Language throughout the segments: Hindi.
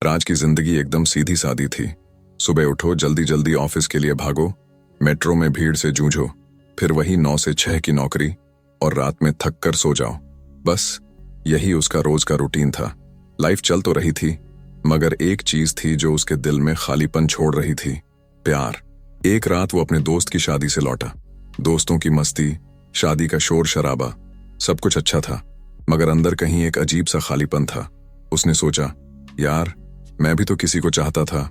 राज की जिंदगी एकदम सीधी सादी थी। सुबह उठो, जल्दी जल्दी ऑफिस के लिए भागो, मेट्रो में भीड़ से जूझो, फिर वही 9 से 6 की नौकरी और रात में थक कर सो जाओ। बस यही उसका रोज का रूटीन था। लाइफ चल तो रही थी, मगर एक चीज थी जो उसके दिल में खालीपन छोड़ रही थी, प्यार। एक रात वो अपने दोस्त की शादी से लौटा। दोस्तों की मस्ती, शादी का शोर शराबा, सब कुछ अच्छा था, मगर अंदर कहीं एक अजीब सा खालीपन था। उसने सोचा, यार मैं भी तो किसी को चाहता था,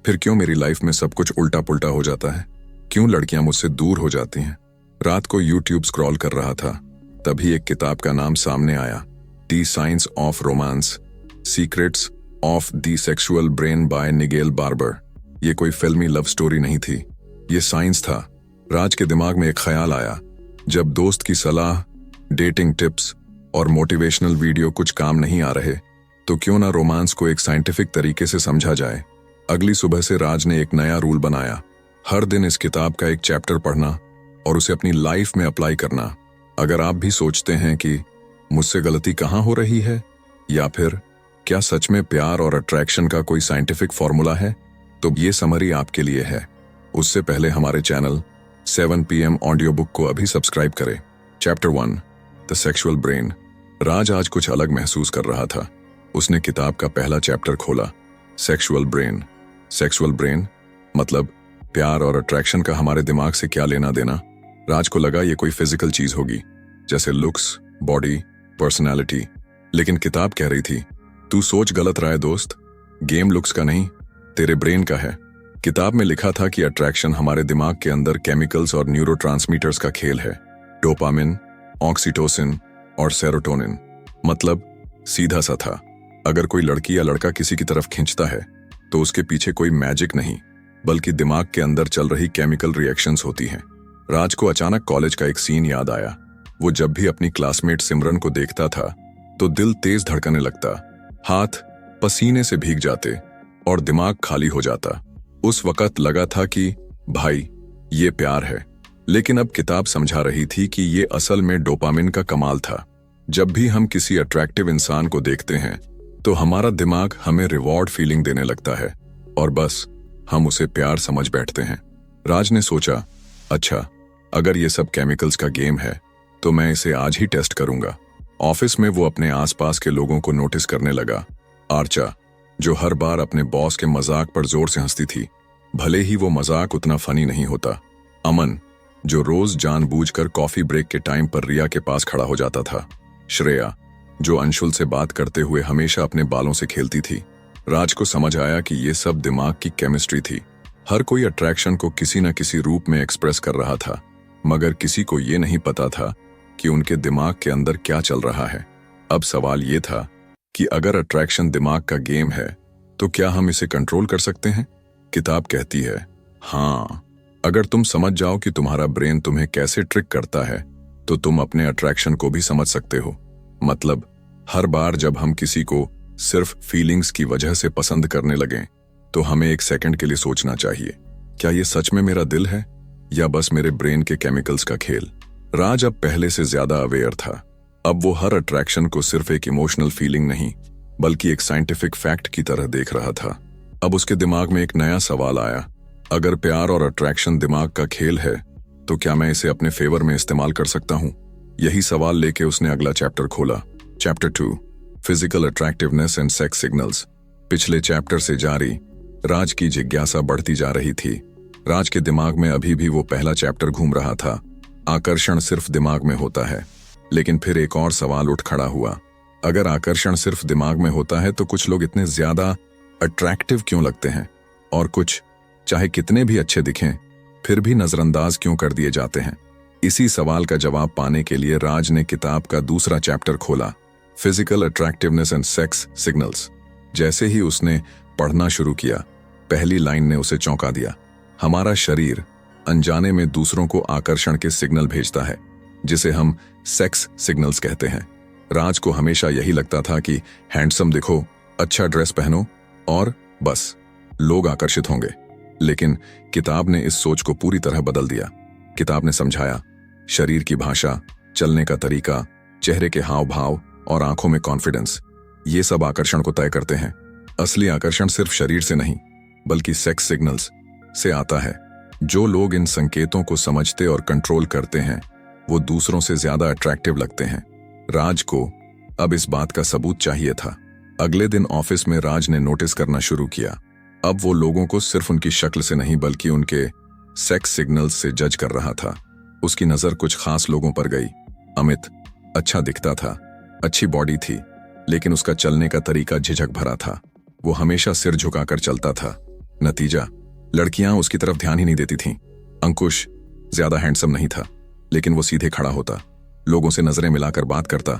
फिर क्यों मेरी लाइफ में सब कुछ उल्टा पुल्टा हो जाता है? क्यों लड़कियां मुझसे दूर हो जाती हैं? रात को यूट्यूब स्क्रॉल कर रहा था, तभी एक किताब का नाम सामने आया, the science of romance, secrets of the sexual brain bye Nigel barber. ये कोई फिल्मी लव स्टोरी नहीं थी, ये साइंस था। राज के दिमाग में एक ख्याल आया, जब दोस्त की सलाह, डेटिंग टिप्स और मोटिवेशनल वीडियो कुछ काम नहीं आ रहे, तो क्यों ना रोमांस को एक साइंटिफिक तरीके से समझा जाए। अगली सुबह से राज ने एक नया रूल बनाया, हर दिन इस किताब का एक चैप्टर पढ़ना और उसे अपनी लाइफ में अप्लाई करना। अगर आप भी सोचते हैं कि मुझसे गलती कहाँ हो रही है, या फिर क्या सच में प्यार और अट्रैक्शन का कोई साइंटिफिक फॉर्मूला है, तो ये समरी आपके लिए है। उससे पहले हमारे चैनल 7 PM ऑडियो बुक को अभी सब्सक्राइब करें। Chapter 1, the sexual brain. Raj आज कुछ अलग महसूस कर रहा था। उसने किताब का पहला चैप्टर खोला, सेक्सुअल ब्रेन। सेक्सुअल ब्रेन मतलब प्यार और अट्रैक्शन का हमारे दिमाग से क्या लेना देना। राज को लगा ये कोई फिजिकल चीज होगी, जैसे लुक्स, बॉडी, पर्सनालिटी। लेकिन किताब कह रही थी, तू सोच गलत रहा है दोस्त, गेम लुक्स का नहीं, तेरे ब्रेन का है। किताब में लिखा था कि अट्रैक्शन हमारे दिमाग के अंदर केमिकल्स और न्यूरोट्रांसमीटर्स का खेल है, डोपामिन, ऑक्सीटोसिन और सेरोटोनिन। मतलब सीधा सा था, अगर कोई लड़की या लड़का किसी की तरफ खींचता है तो उसके पीछे कोई मैजिक नहीं, बल्कि दिमाग के अंदर चल रही केमिकल रिएक्शंस होती हैं। राज को अचानक कॉलेज का एक सीन याद आया। वो जब भी अपनी क्लासमेट सिमरन को देखता था तो दिल तेज धड़कने लगता, हाथ पसीने से भीग जाते और दिमाग खाली हो जाता। उस वक्त लगा था कि भाई ये प्यार है, लेकिन अब किताब समझा रही थी कि ये असल में डोपामिन का कमाल था। जब भी हम किसी अट्रैक्टिव इंसान को देखते हैं तो हमारा दिमाग हमें रिवॉर्ड फीलिंग देने लगता है और बस हम उसे प्यार समझ बैठते हैं। राज ने सोचा, अच्छा अगर ये सब केमिकल्स का गेम है तो मैं इसे आज ही टेस्ट करूंगा। ऑफिस में वो अपने आसपास के लोगों को नोटिस करने लगा। आर्चा, जो हर बार अपने बॉस के मजाक पर जोर से हंसती थी, भले ही वो मजाक उतना फनी नहीं होता। अमन, जो रोज जानबूझकर कॉफी ब्रेक के टाइम पर रिया के पास खड़ा हो जाता था। श्रेया, जो अंशुल से बात करते हुए हमेशा अपने बालों से खेलती थी। राज को समझ आया कि ये सब दिमाग की केमिस्ट्री थी। हर कोई अट्रैक्शन को किसी न किसी रूप में एक्सप्रेस कर रहा था, मगर किसी को ये नहीं पता था कि उनके दिमाग के अंदर क्या चल रहा है। अब सवाल ये था कि अगर अट्रैक्शन दिमाग का गेम है तो क्या हम इसे कंट्रोल कर सकते हैं? किताब कहती है, हाँ, अगर तुम समझ जाओ कि तुम्हारा ब्रेन तुम्हें कैसे ट्रिक करता है तो तुम अपने अट्रैक्शन को भी समझ सकते हो। मतलब हर बार जब हम किसी को सिर्फ फीलिंग्स की वजह से पसंद करने लगें तो हमें एक सेकंड के लिए सोचना चाहिए, क्या ये सच में मेरा दिल है या बस मेरे ब्रेन के केमिकल्स का खेल? राज अब पहले से ज्यादा अवेयर था। अब वो हर अट्रैक्शन को सिर्फ एक इमोशनल फीलिंग नहीं, बल्कि एक साइंटिफिक फैक्ट की तरह देख रहा था। अब उसके दिमाग में एक नया सवाल आया, अगर प्यार और अट्रैक्शन दिमाग का खेल है तो क्या मैं इसे अपने फेवर में इस्तेमाल कर सकता हूं? यही सवाल लेके उसने अगला चैप्टर खोला, chapter 2, physical attractiveness and sex signals. पिछले चैप्टर से जारी राज की जिज्ञासा बढ़ती जा रही थी। राज के दिमाग में अभी भी वो पहला चैप्टर घूम रहा था, आकर्षण सिर्फ दिमाग में होता है। लेकिन फिर एक और सवाल उठ खड़ा हुआ, अगर आकर्षण सिर्फ दिमाग में होता है तो कुछ लोग इतने ज्यादा अट्रैक्टिव क्यों लगते हैं, और कुछ चाहे कितने भी अच्छे दिखें फिर भी नजरअंदाज क्यों कर दिए जाते हैं? इसी सवाल का जवाब पाने के लिए राज ने किताब का दूसरा चैप्टर खोला, physical attractiveness and sex signals. जैसे ही उसने पढ़ना शुरू किया, पहली लाइन ने उसे चौंका दिया, हमारा शरीर अनजाने में दूसरों को आकर्षण के सिग्नल भेजता है, जिसे हम सेक्स सिग्नल्स कहते हैं। राज को हमेशा यही लगता था कि हैंडसम दिखो, अच्छा ड्रेस पहनो और बस लोग आकर्षित होंगे। लेकिन किताब ने इस सोच को पूरी तरह बदल दिया। किताब ने समझाया, शरीर की भाषा, चलने का तरीका, चेहरे के हाव भाव और आंखों में कॉन्फिडेंस, ये सब आकर्षण को तय करते हैं। असली आकर्षण सिर्फ शरीर से नहीं बल्कि सेक्स सिग्नल्स से आता है। जो लोग इन संकेतों को समझते और कंट्रोल करते हैं वो दूसरों से ज्यादा अट्रैक्टिव लगते हैं। राज को अब इस बात का सबूत चाहिए था। अगले दिन ऑफिस में राज ने नोटिस करना शुरू किया। अब वो लोगों को सिर्फ उनकी शक्ल से नहीं बल्कि उनके सेक्स सिग्नल्स से जज कर रहा था। उसकी नजर कुछ खास लोगों पर गई। अमित अच्छा दिखता था, अच्छी बॉडी थी, लेकिन उसका चलने का तरीका झिझक भरा था। वो हमेशा सिर झुकाकर चलता था। नतीजा, लड़कियां उसकी तरफ ध्यान ही नहीं देती थीं। अंकुश ज्यादा हैंडसम नहीं था, लेकिन वो सीधे खड़ा होता, लोगों से नजरें मिलाकर बात करता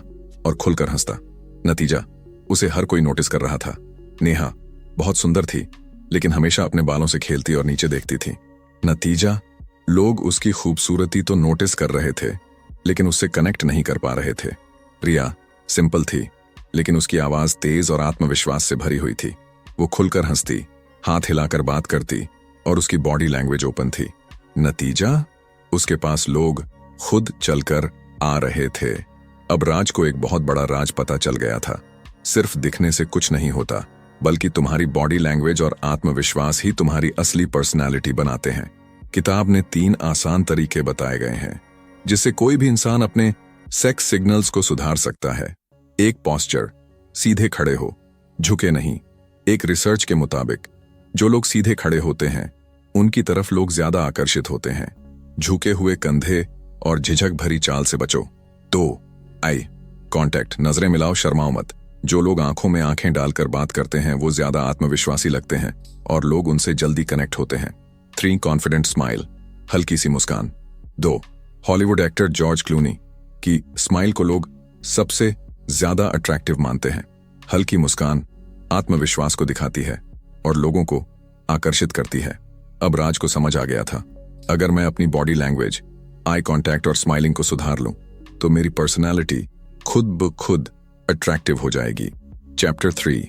और खुलकर हंसता। नतीजा, उसे हर कोई नोटिस कर रहा था। नेहा बहुत सुंदर थी, लेकिन हमेशा अपने बालों से खेलती और नीचे देखती थी। नतीजा, लोग उसकी खूबसूरती तो नोटिस कर रहे थे, लेकिन उससे कनेक्ट नहीं कर पा रहे थे। रिया सिंपल थी, लेकिन उसकी आवाज तेज और आत्मविश्वास से भरी हुई थी। वो खुलकर हंसती, हाथ हिलाकर बात करती और उसकी बॉडी लैंग्वेज ओपन थी। नतीजा, उसके पास लोग खुद चलकर आ रहे थे। अब राज को एक बहुत बड़ा राज पता चल गया था। सिर्फ दिखने से कुछ नहीं होता, बल्कि तुम्हारी बॉडी लैंग्वेज और आत्मविश्वास ही तुम्हारी असली पर्सनालिटी बनाते हैं। किताब ने 3 आसान तरीके बताए गए हैं जिससे कोई भी इंसान अपने सेक्स सिग्नल्स को सुधार सकता है। एक पोस्चर, सीधे खड़े हो, झुके नहीं। एक रिसर्च के मुताबिक जो लोग सीधे खड़े होते हैं उनकी तरफ लोग ज्यादा आकर्षित होते हैं। झुके हुए कंधे और झिझक भरी चाल से बचो। 2 आई कांटेक्ट, नजरें मिलाओ, शर्माओ मत। जो लोग आंखों में आंखें डालकर बात करते हैं वो ज्यादा आत्मविश्वासी लगते हैं और लोग उनसे जल्दी कनेक्ट होते हैं। 3 कॉन्फिडेंट स्माइल, हल्की सी मुस्कान। 2 हॉलीवुड एक्टर जॉर्ज क्लूनी की स्माइल को लोग सबसे ज्यादा अट्रैक्टिव मानते हैं। हल्की मुस्कान आत्मविश्वास को दिखाती है और लोगों को आकर्षित करती है। अब राज को समझ आ गया था, अगर मैं अपनी बॉडी लैंग्वेज, आई कांटेक्ट और स्माइलिंग को सुधार लूं तो मेरी पर्सनालिटी खुद ब खुद अट्रैक्टिव हो जाएगी। Chapter 3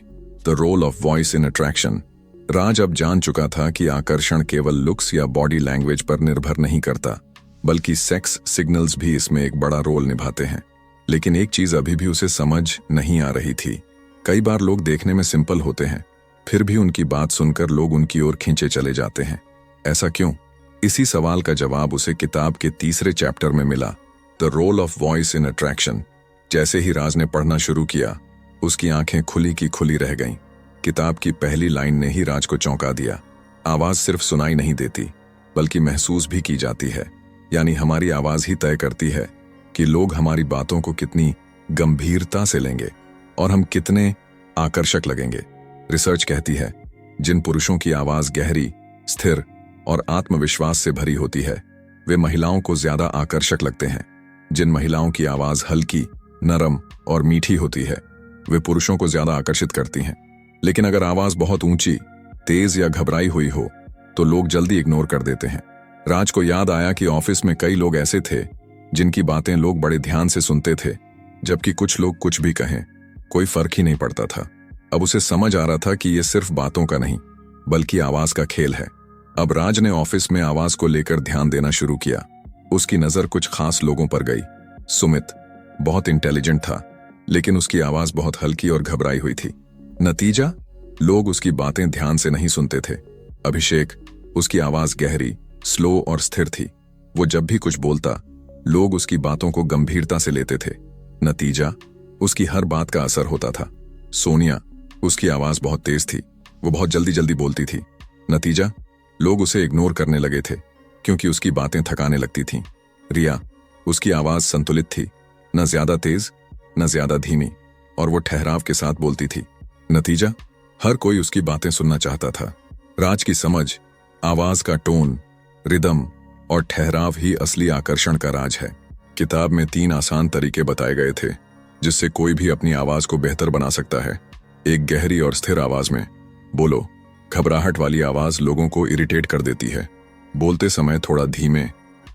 the role of voice in attraction. Raj अब जान चुका था कि आकर्षण केवल लुक्स या बॉडी लैंग्वेज पर निर्भर नहीं करता, बल्कि सेक्स सिग्नल्स भी इसमें एक बड़ा रोल निभाते हैं। लेकिन एक चीज अभी भी उसे समझ नहीं आ रही थी। कई बार लोग देखने में सिंपल होते हैं, फिर भी उनकी बात सुनकर लोग उनकी ओर खींचे चले जाते हैं। ऐसा क्यों? इसी सवाल का जवाब उसे किताब के 3रे चैप्टर में मिला, the role of voice in attraction. जैसे ही राज ने पढ़ना शुरू किया, उसकी आंखें खुली की खुली रह गईं। किताब की पहली लाइन ने ही राज को चौंका दिया। आवाज सिर्फ सुनाई नहीं देती, बल्कि महसूस भी की जाती है। यानी हमारी आवाज ही तय करती है कि लोग हमारी बातों को कितनी गंभीरता से लेंगे और हम कितने आकर्षक लगेंगे। रिसर्च कहती है, जिन पुरुषों की आवाज गहरी, स्थिर और आत्मविश्वास से भरी होती है वे महिलाओं को ज्यादा आकर्षक लगते हैं। जिन महिलाओं की आवाज हल्की, नरम और मीठी होती है वे पुरुषों को ज्यादा आकर्षित करती हैं। लेकिन अगर आवाज बहुत ऊंची, तेज या घबराई हुई हो तो लोग जल्दी इग्नोर कर देते हैं। राज को याद आया कि ऑफिस में कई लोग ऐसे थे जिनकी बातें लोग बड़े ध्यान से सुनते थे, जबकि कुछ लोग कुछ भी कहें कोई फर्क ही नहीं पड़ता था। अब उसे समझ आ रहा था कि यह सिर्फ बातों का नहीं बल्कि आवाज का खेल है। अब राज ने ऑफिस में आवाज को लेकर ध्यान देना शुरू किया। उसकी नजर कुछ खास लोगों पर गई। सुमित बहुत इंटेलिजेंट था, लेकिन उसकी आवाज बहुत हल्की और घबराई हुई थी। नतीजा, लोग उसकी बातें ध्यान से नहीं सुनते थे। अभिषेक, उसकी आवाज गहरी, स्लो और स्थिर थी। वो जब भी कुछ बोलता लोग उसकी बातों को गंभीरता से लेते थे। नतीजा, उसकी हर बात का असर होता था। सोनिया, उसकी आवाज बहुत तेज थी, वो बहुत जल्दी जल्दी बोलती थी। नतीजा, लोग उसे इग्नोर करने लगे थे क्योंकि उसकी बातें थकाने लगती थीं। रिया, उसकी आवाज संतुलित थी, न ज्यादा तेज न ज्यादा धीमी, और वो ठहराव के साथ बोलती थी। नतीजा, हर कोई उसकी बातें सुनना चाहता था। राज की समझ, आवाज का टोन, रिदम और ठहराव ही असली आकर्षण का राज है। किताब में 3 आसान तरीके बताए गए थे जिससे कोई भी अपनी आवाज को बेहतर बना सकता है। एक गहरी और स्थिर आवाज में बोलो। घबराहट वाली आवाज लोगों को इरिटेट कर देती है। बोलते समय थोड़ा धीमे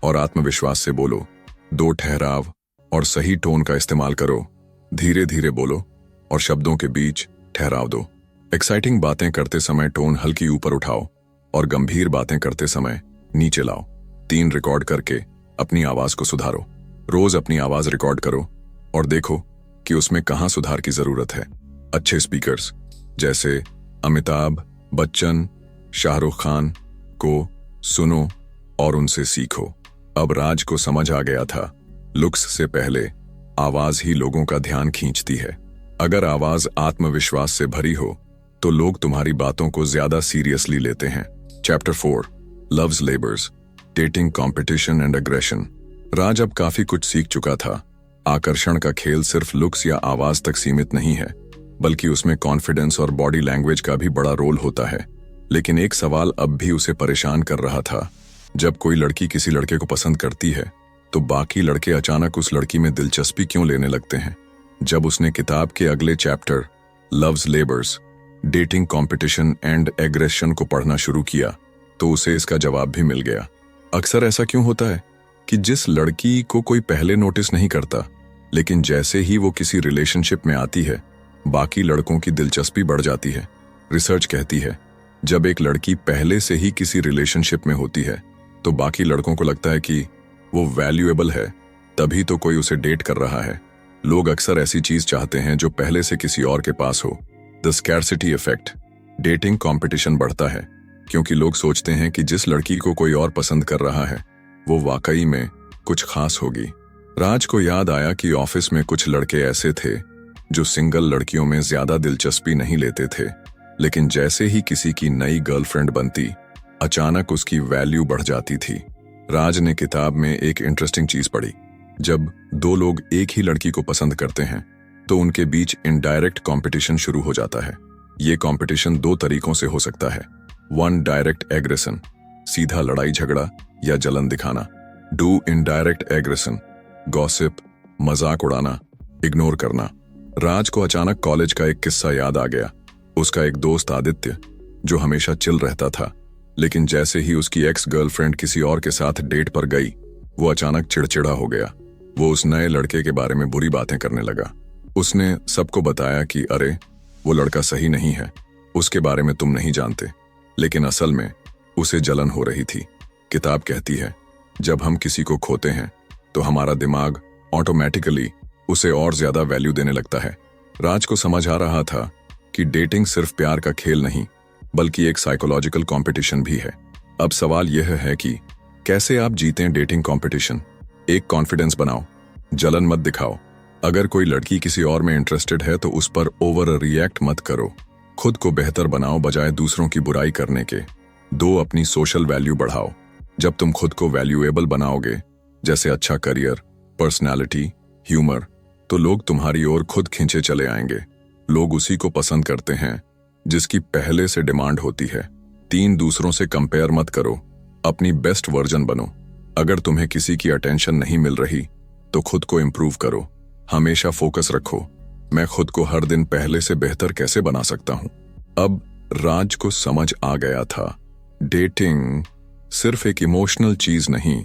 और आत्मविश्वास से बोलो। 2 ठहराव और सही टोन का इस्तेमाल करो। धीरे धीरे बोलो और शब्दों के बीच ठहराव दो। एक्साइटिंग बातें करते समय टोन हल्की ऊपर उठाओ और गंभीर बातें करते समय नीचे लाओ। 3 रिकॉर्ड करके अपनी आवाज को सुधारो। रोज अपनी आवाज रिकॉर्ड करो और देखो कि उसमें कहां सुधार की जरूरत है। अच्छे स्पीकर्स जैसे अमिताभ बच्चन, शाहरुख खान को सुनो और उनसे सीखो। अब राज को समझ आ गया था, लुक्स से पहले आवाज ही लोगों का ध्यान खींचती है। अगर आवाज आत्मविश्वास से भरी हो तो लोग तुम्हारी बातों को ज्यादा सीरियसली लेते हैं। Chapter 4 loves labours, dating competition and aggression. Raj अब काफी कुछ सीख चुका था। आकर्षण का खेल सिर्फ लुक्स या आवाज तक सीमित नहीं है, बल्कि उसमें कॉन्फिडेंस और बॉडी लैंग्वेज का भी बड़ा रोल होता है। लेकिन एक सवाल अब भी उसे परेशान कर रहा था। जब कोई लड़की किसी लड़के को पसंद करती है तो बाकी लड़के अचानक उस लड़की में दिलचस्पी क्यों लेने लगते हैं। जब उसने किताब के अगले chapter loves labours, dating competition and aggression को पढ़ना शुरू किया तो उसे इसका जवाब भी मिल गया। अक्सर ऐसा क्यों होता है कि जिस लड़की को कोई पहले नोटिस नहीं करता, लेकिन जैसे ही वो किसी रिलेशनशिप में आती है बाकी लड़कों की दिलचस्पी बढ़ जाती है। रिसर्च कहती है जब एक लड़की पहले से ही किसी रिलेशनशिप में होती है तो बाकी लड़कों को लगता है कि वो वैल्यूएबल है, तभी तो कोई उसे डेट कर रहा है। लोग अक्सर ऐसी चीज चाहते हैं जो पहले से किसी और के पास हो। The scarcity effect. Dating competition बढ़ता है क्योंकि लोग सोचते हैं कि जिस लड़की को कोई और पसंद कर रहा है वो वाकई में कुछ खास होगी। राज को याद आया कि ऑफिस में कुछ लड़के ऐसे थे जो सिंगल लड़कियों में ज्यादा दिलचस्पी नहीं लेते थे, लेकिन जैसे ही किसी की नई गर्लफ्रेंड बनती अचानक उसकी वैल्यू बढ़ जाती थी। राज ने किताब में एक इंटरेस्टिंग चीज पढ़ी। जब दो लोग एक ही लड़की को पसंद करते हैं तो उनके बीच इनडायरेक्ट कंपटीशन शुरू हो जाता है। ये कंपटीशन दो तरीकों से हो सकता है। 1 डायरेक्ट एग्रेशन, सीधा लड़ाई झगड़ा या जलन दिखाना। 2 इनडायरेक्ट एग्रेशन, गॉसिप, मजाक उड़ाना, इग्नोर करना। राज को अचानक कॉलेज का एक किस्सा याद आ गया। उसका एक दोस्त आदित्य जो हमेशा चिल रहता था, लेकिन जैसे ही उसकी एक्स गर्लफ्रेंड किसी और के साथ डेट पर गई वो अचानक चिड़चिड़ा हो गया। वो उस नए लड़के के बारे में बुरी बातें करने लगा। उसने सबको बताया कि अरे वो लड़का सही नहीं है, उसके बारे में तुम नहीं जानते, लेकिन असल में उसे जलन हो रही थी। किताब कहती है जब हम किसी को खोते हैं तो हमारा दिमाग ऑटोमेटिकली उसे और ज्यादा वैल्यू देने लगता है। राज को समझ आ रहा था कि डेटिंग सिर्फ प्यार का खेल नहीं बल्कि एक साइकोलॉजिकल कंपटीशन भी है। अब सवाल यह है कि कैसे आप जीतें डेटिंग कंपटीशन। एक कॉन्फिडेंस बनाओ, जलन मत दिखाओ। अगर कोई लड़की किसी और में इंटरेस्टेड है तो उस पर ओवर रिएक्ट मत करो। खुद को बेहतर बनाओ बजाय दूसरों की बुराई करने के। 2 अपनी सोशल वैल्यू बढ़ाओ। जब तुम खुद को वैल्यूएबल बनाओगे, जैसे अच्छा करियर, पर्सनैलिटी, ह्यूमर, तो लोग तुम्हारी ओर खुद खींचे चले आएंगे। लोग उसी को पसंद करते हैं जिसकी पहले से डिमांड होती है। 3 दूसरों से कंपेयर मत करो, अपनी बेस्ट वर्जन बनो। अगर तुम्हें किसी की अटेंशन नहीं मिल रही तो खुद को इम्प्रूव करो। हमेशा फोकस रखो, मैं खुद को हर दिन पहले से बेहतर कैसे बना सकता हूं। अब राज को समझ आ गया था डेटिंग सिर्फ एक इमोशनल चीज नहीं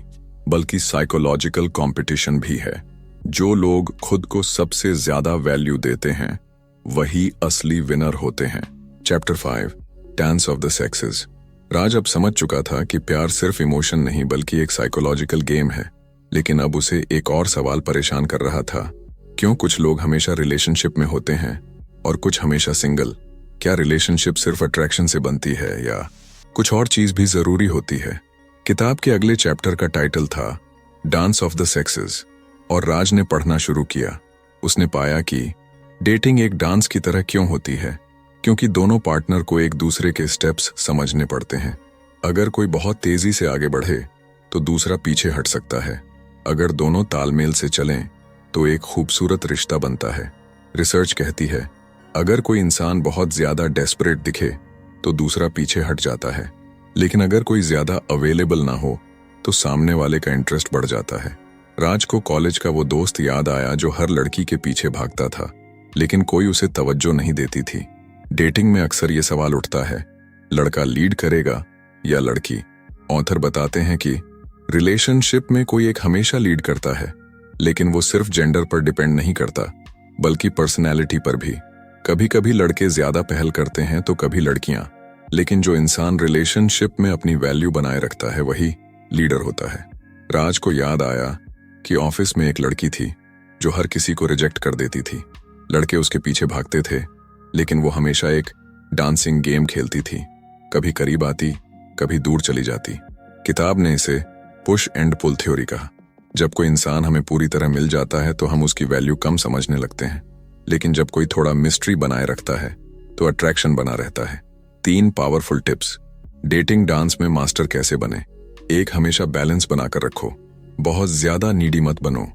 बल्कि साइकोलॉजिकल कंपटीशन भी है। जो लोग खुद को सबसे ज्यादा वैल्यू देते हैं वही असली विनर होते हैं। Chapter 5 dance of the sexes. Raj अब समझ चुका था कि प्यार सिर्फ इमोशन नहीं बल्कि एक साइकोलॉजिकल गेम है, लेकिन अब उसे एक और सवाल परेशान कर रहा था। क्यों कुछ लोग हमेशा रिलेशनशिप में होते हैं और कुछ हमेशा सिंगल? क्या रिलेशनशिप सिर्फ अट्रैक्शन से बनती है या कुछ और चीज भी जरूरी होती है? किताब के अगले चैप्टर का टाइटल था डांस ऑफ द सेक्सेस और राज ने पढ़ना शुरू किया। उसने पाया कि डेटिंग एक डांस की तरह क्यों होती है, क्योंकि दोनों पार्टनर को एक दूसरे के स्टेप्स समझने पड़ते हैं। अगर कोई बहुत तेजी से आगे बढ़े तो दूसरा पीछे हट सकता है। अगर दोनों तालमेल से चलें तो एक खूबसूरत रिश्ता बनता है। रिसर्च कहती है अगर कोई इंसान बहुत ज्यादा डेस्परेट दिखे तो दूसरा पीछे हट जाता है, लेकिन अगर कोई ज्यादा अवेलेबल ना हो तो सामने वाले का इंटरेस्ट बढ़ जाता है। राज को कॉलेज का वो दोस्त याद आया जो हर लड़की के पीछे भागता था, लेकिन कोई उसे तवज्जो नहीं देती थी। डेटिंग में अक्सर ये सवाल उठता है, लड़का लीड करेगा या लड़की? ऑथर बताते हैं कि रिलेशनशिप में कोई एक हमेशा लीड करता है, लेकिन वो सिर्फ जेंडर पर डिपेंड नहीं करता बल्कि पर्सनैलिटी पर भी। कभी कभी लड़के ज्यादा पहल करते हैं तो कभी लड़कियां, लेकिन जो इंसान रिलेशनशिप में अपनी वैल्यू बनाए रखता है वही लीडर होता है। राज को याद आया कि ऑफिस में एक लड़की थी जो हर किसी को रिजेक्ट कर देती थी। लड़के उसके पीछे भागते थे, लेकिन वो हमेशा एक डांसिंग गेम खेलती थी, कभी करीब आती, कभी दूर चली जाती। किताब ने इसे पुश एंड पुल थ्योरी कहा। जब कोई इंसान हमें पूरी तरह मिल जाता है तो हम उसकी वैल्यू कम समझने लगते हैं, लेकिन जब कोई थोड़ा मिस्ट्री बनाए रखता है तो अट्रैक्शन बना रहता है। 3 पावरफुल टिप्स डेटिंग डांस में मास्टर कैसे बने। 1, हमेशा बैलेंस बनाकर रखो। बहुत ज्यादा नीडी मत बनो,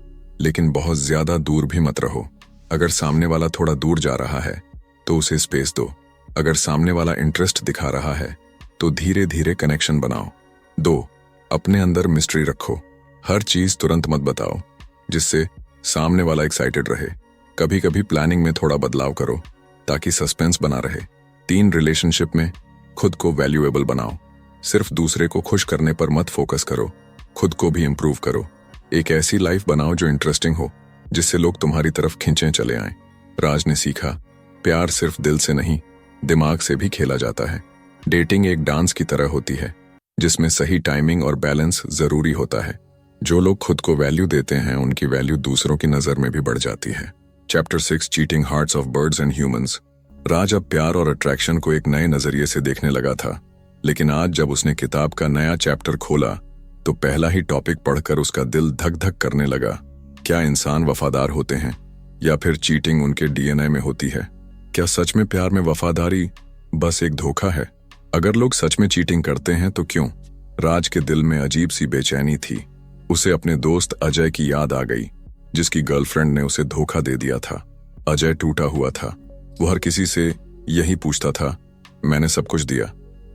लेकिन बहुत ज्यादा दूर भी मत रहो। अगर सामने वाला थोड़ा दूर जा रहा है तो उसे स्पेस दो। अगर सामने वाला इंटरेस्ट दिखा रहा है तो धीरे धीरे कनेक्शन बनाओ। 2, अपने अंदर मिस्ट्री रखो। हर चीज तुरंत मत बताओ, जिससे सामने वाला एक्साइटेड रहे। कभी कभी प्लानिंग में थोड़ा बदलाव करो ताकि सस्पेंस बना रहे। 3, रिलेशनशिप में खुद को वैल्यूएबल बनाओ। सिर्फ दूसरे को खुश करने पर मत फोकस करो, खुद को भी इंप्रूव करो। एक ऐसी लाइफ बनाओ जो इंटरेस्टिंग हो, जिससे लोग तुम्हारी तरफ खींचे चले आएं। राज ने सीखा, प्यार सिर्फ दिल से नहीं, दिमाग से भी खेला जाता है। डेटिंग एक डांस की तरह होती है, जिसमें सही टाइमिंग और बैलेंस जरूरी होता है। जो लोग खुद को वैल्यू देते हैं, उनकी वैल्यू दूसरों की नजर में भी बढ़ जाती है। Chapter 6, cheating hearts of birds and humans. Raj अब प्यार और अट्रैक्शन को एक नए नजरिए से देखने लगा था, लेकिन आज जब उसने किताब का नया चैप्टर खोला तो पहला ही टॉपिक पढ़कर उसका दिल धक धक करने लगा। क्या इंसान वफादार होते हैं या फिर चीटिंग उनके डीएनए में होती है? क्या सच में प्यार में वफादारी बस एक धोखा है? अगर लोग सच में चीटिंग करते हैं तो क्यों? राज के दिल में अजीब सी बेचैनी थी। उसे अपने दोस्त अजय की याद आ गई, जिसकी गर्लफ्रेंड ने उसे धोखा दे दिया था। अजय टूटा हुआ था। वो हर किसी से यही पूछता था, मैंने सब कुछ दिया,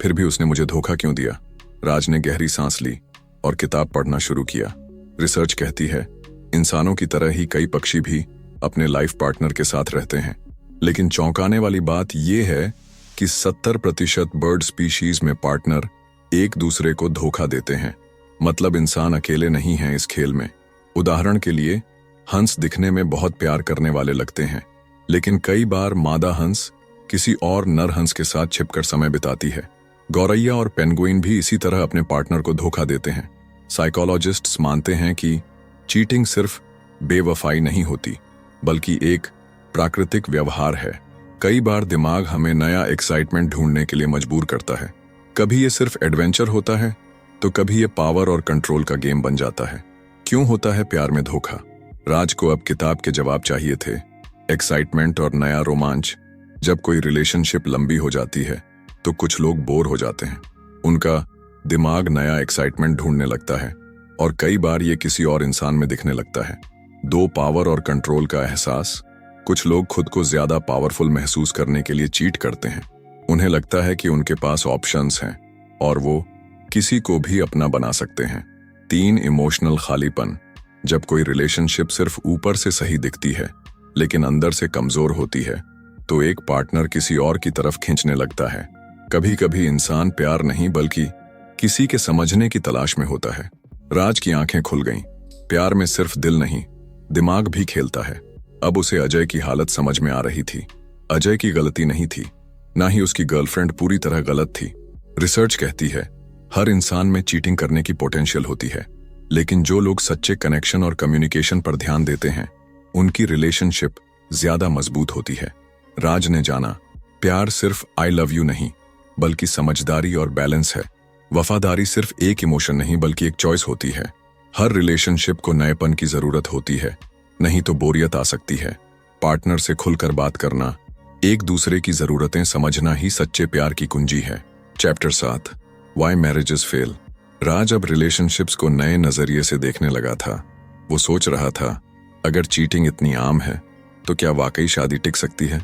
फिर भी उसने मुझे धोखा क्यों दिया? राज ने गहरी सांस ली और किताब पढ़ना शुरू किया। रिसर्च कहती है, इंसानों की तरह ही कई पक्षी भी अपने लाइफ पार्टनर के साथ रहते हैं, लेकिन चौंकाने वाली बात यह है कि 70% बर्ड स्पीशीज में पार्टनर एक दूसरे को धोखा देते हैं। मतलब इंसान अकेले नहीं हैं इस खेल में। उदाहरण के लिए, हंस दिखने में बहुत प्यार करने वाले लगते हैं, लेकिन कई बार मादा हंस किसी और नर हंस के साथ छिपकर समय बिताती है। गौरैया और पेंगुइन भी इसी तरह अपने पार्टनर को धोखा देते हैं। साइकोलॉजिस्ट्स मानते हैं कि चीटिंग सिर्फ बेवफाई नहीं होती, बल्कि एक प्राकृतिक व्यवहार है। कई बार दिमाग हमें नया एक्साइटमेंट ढूंढने के लिए मजबूर करता है। कभी ये सिर्फ एडवेंचर होता है, तो कभी ये पावर और कंट्रोल का गेम बन जाता है। क्यों होता है प्यार में धोखा? राज को अब किताब के जवाब चाहिए थे। एक्साइटमेंट और नया रोमांच। जब कोई रिलेशनशिप लंबी हो जाती है तो कुछ लोग बोर हो जाते हैं। उनका दिमाग नया एक्साइटमेंट ढूंढने लगता है और कई बार ये किसी और इंसान में दिखने लगता है। 2, पावर और कंट्रोल का एहसास। कुछ लोग खुद को ज्यादा पावरफुल महसूस करने के लिए चीट करते हैं। उन्हें लगता है कि उनके पास ऑप्शंस हैं और वो किसी को भी अपना बना सकते हैं। 3, इमोशनल खालीपन। जब कोई रिलेशनशिप सिर्फ ऊपर से सही दिखती है लेकिन अंदर से कमजोर होती है, तो एक पार्टनर किसी और की तरफ खींचने लगता है। कभी कभी इंसान प्यार नहीं बल्कि किसी के समझने की तलाश में होता है। राज की आंखें खुल गईं। प्यार में सिर्फ दिल नहीं, दिमाग भी खेलता है। अब उसे अजय की हालत समझ में आ रही थी। अजय की गलती नहीं थी, ना ही उसकी गर्लफ्रेंड पूरी तरह गलत थी। रिसर्च कहती है, हर इंसान में चीटिंग करने की पोटेंशियल होती है, लेकिन जो लोग सच्चे कनेक्शन और कम्युनिकेशन पर ध्यान देते हैं, उनकी रिलेशनशिप ज्यादा मजबूत होती है। राज ने जाना, प्यार सिर्फ आई लव यू नहीं, बल्कि समझदारी और बैलेंस है। वफादारी सिर्फ एक इमोशन नहीं बल्कि एक चॉइस होती है। हर रिलेशनशिप को नएपन की जरूरत होती है, नहीं तो बोरियत आ सकती है। पार्टनर से खुलकर बात करना, एक दूसरे की जरूरतें समझना ही सच्चे प्यार की कुंजी है। Chapter 7, why marriages fail. Raj अब रिलेशनशिप्स को नए नजरिए से देखने लगा था। वो सोच रहा था, अगर चीटिंग इतनी आम है तो क्या वाकई शादी टिक सकती है?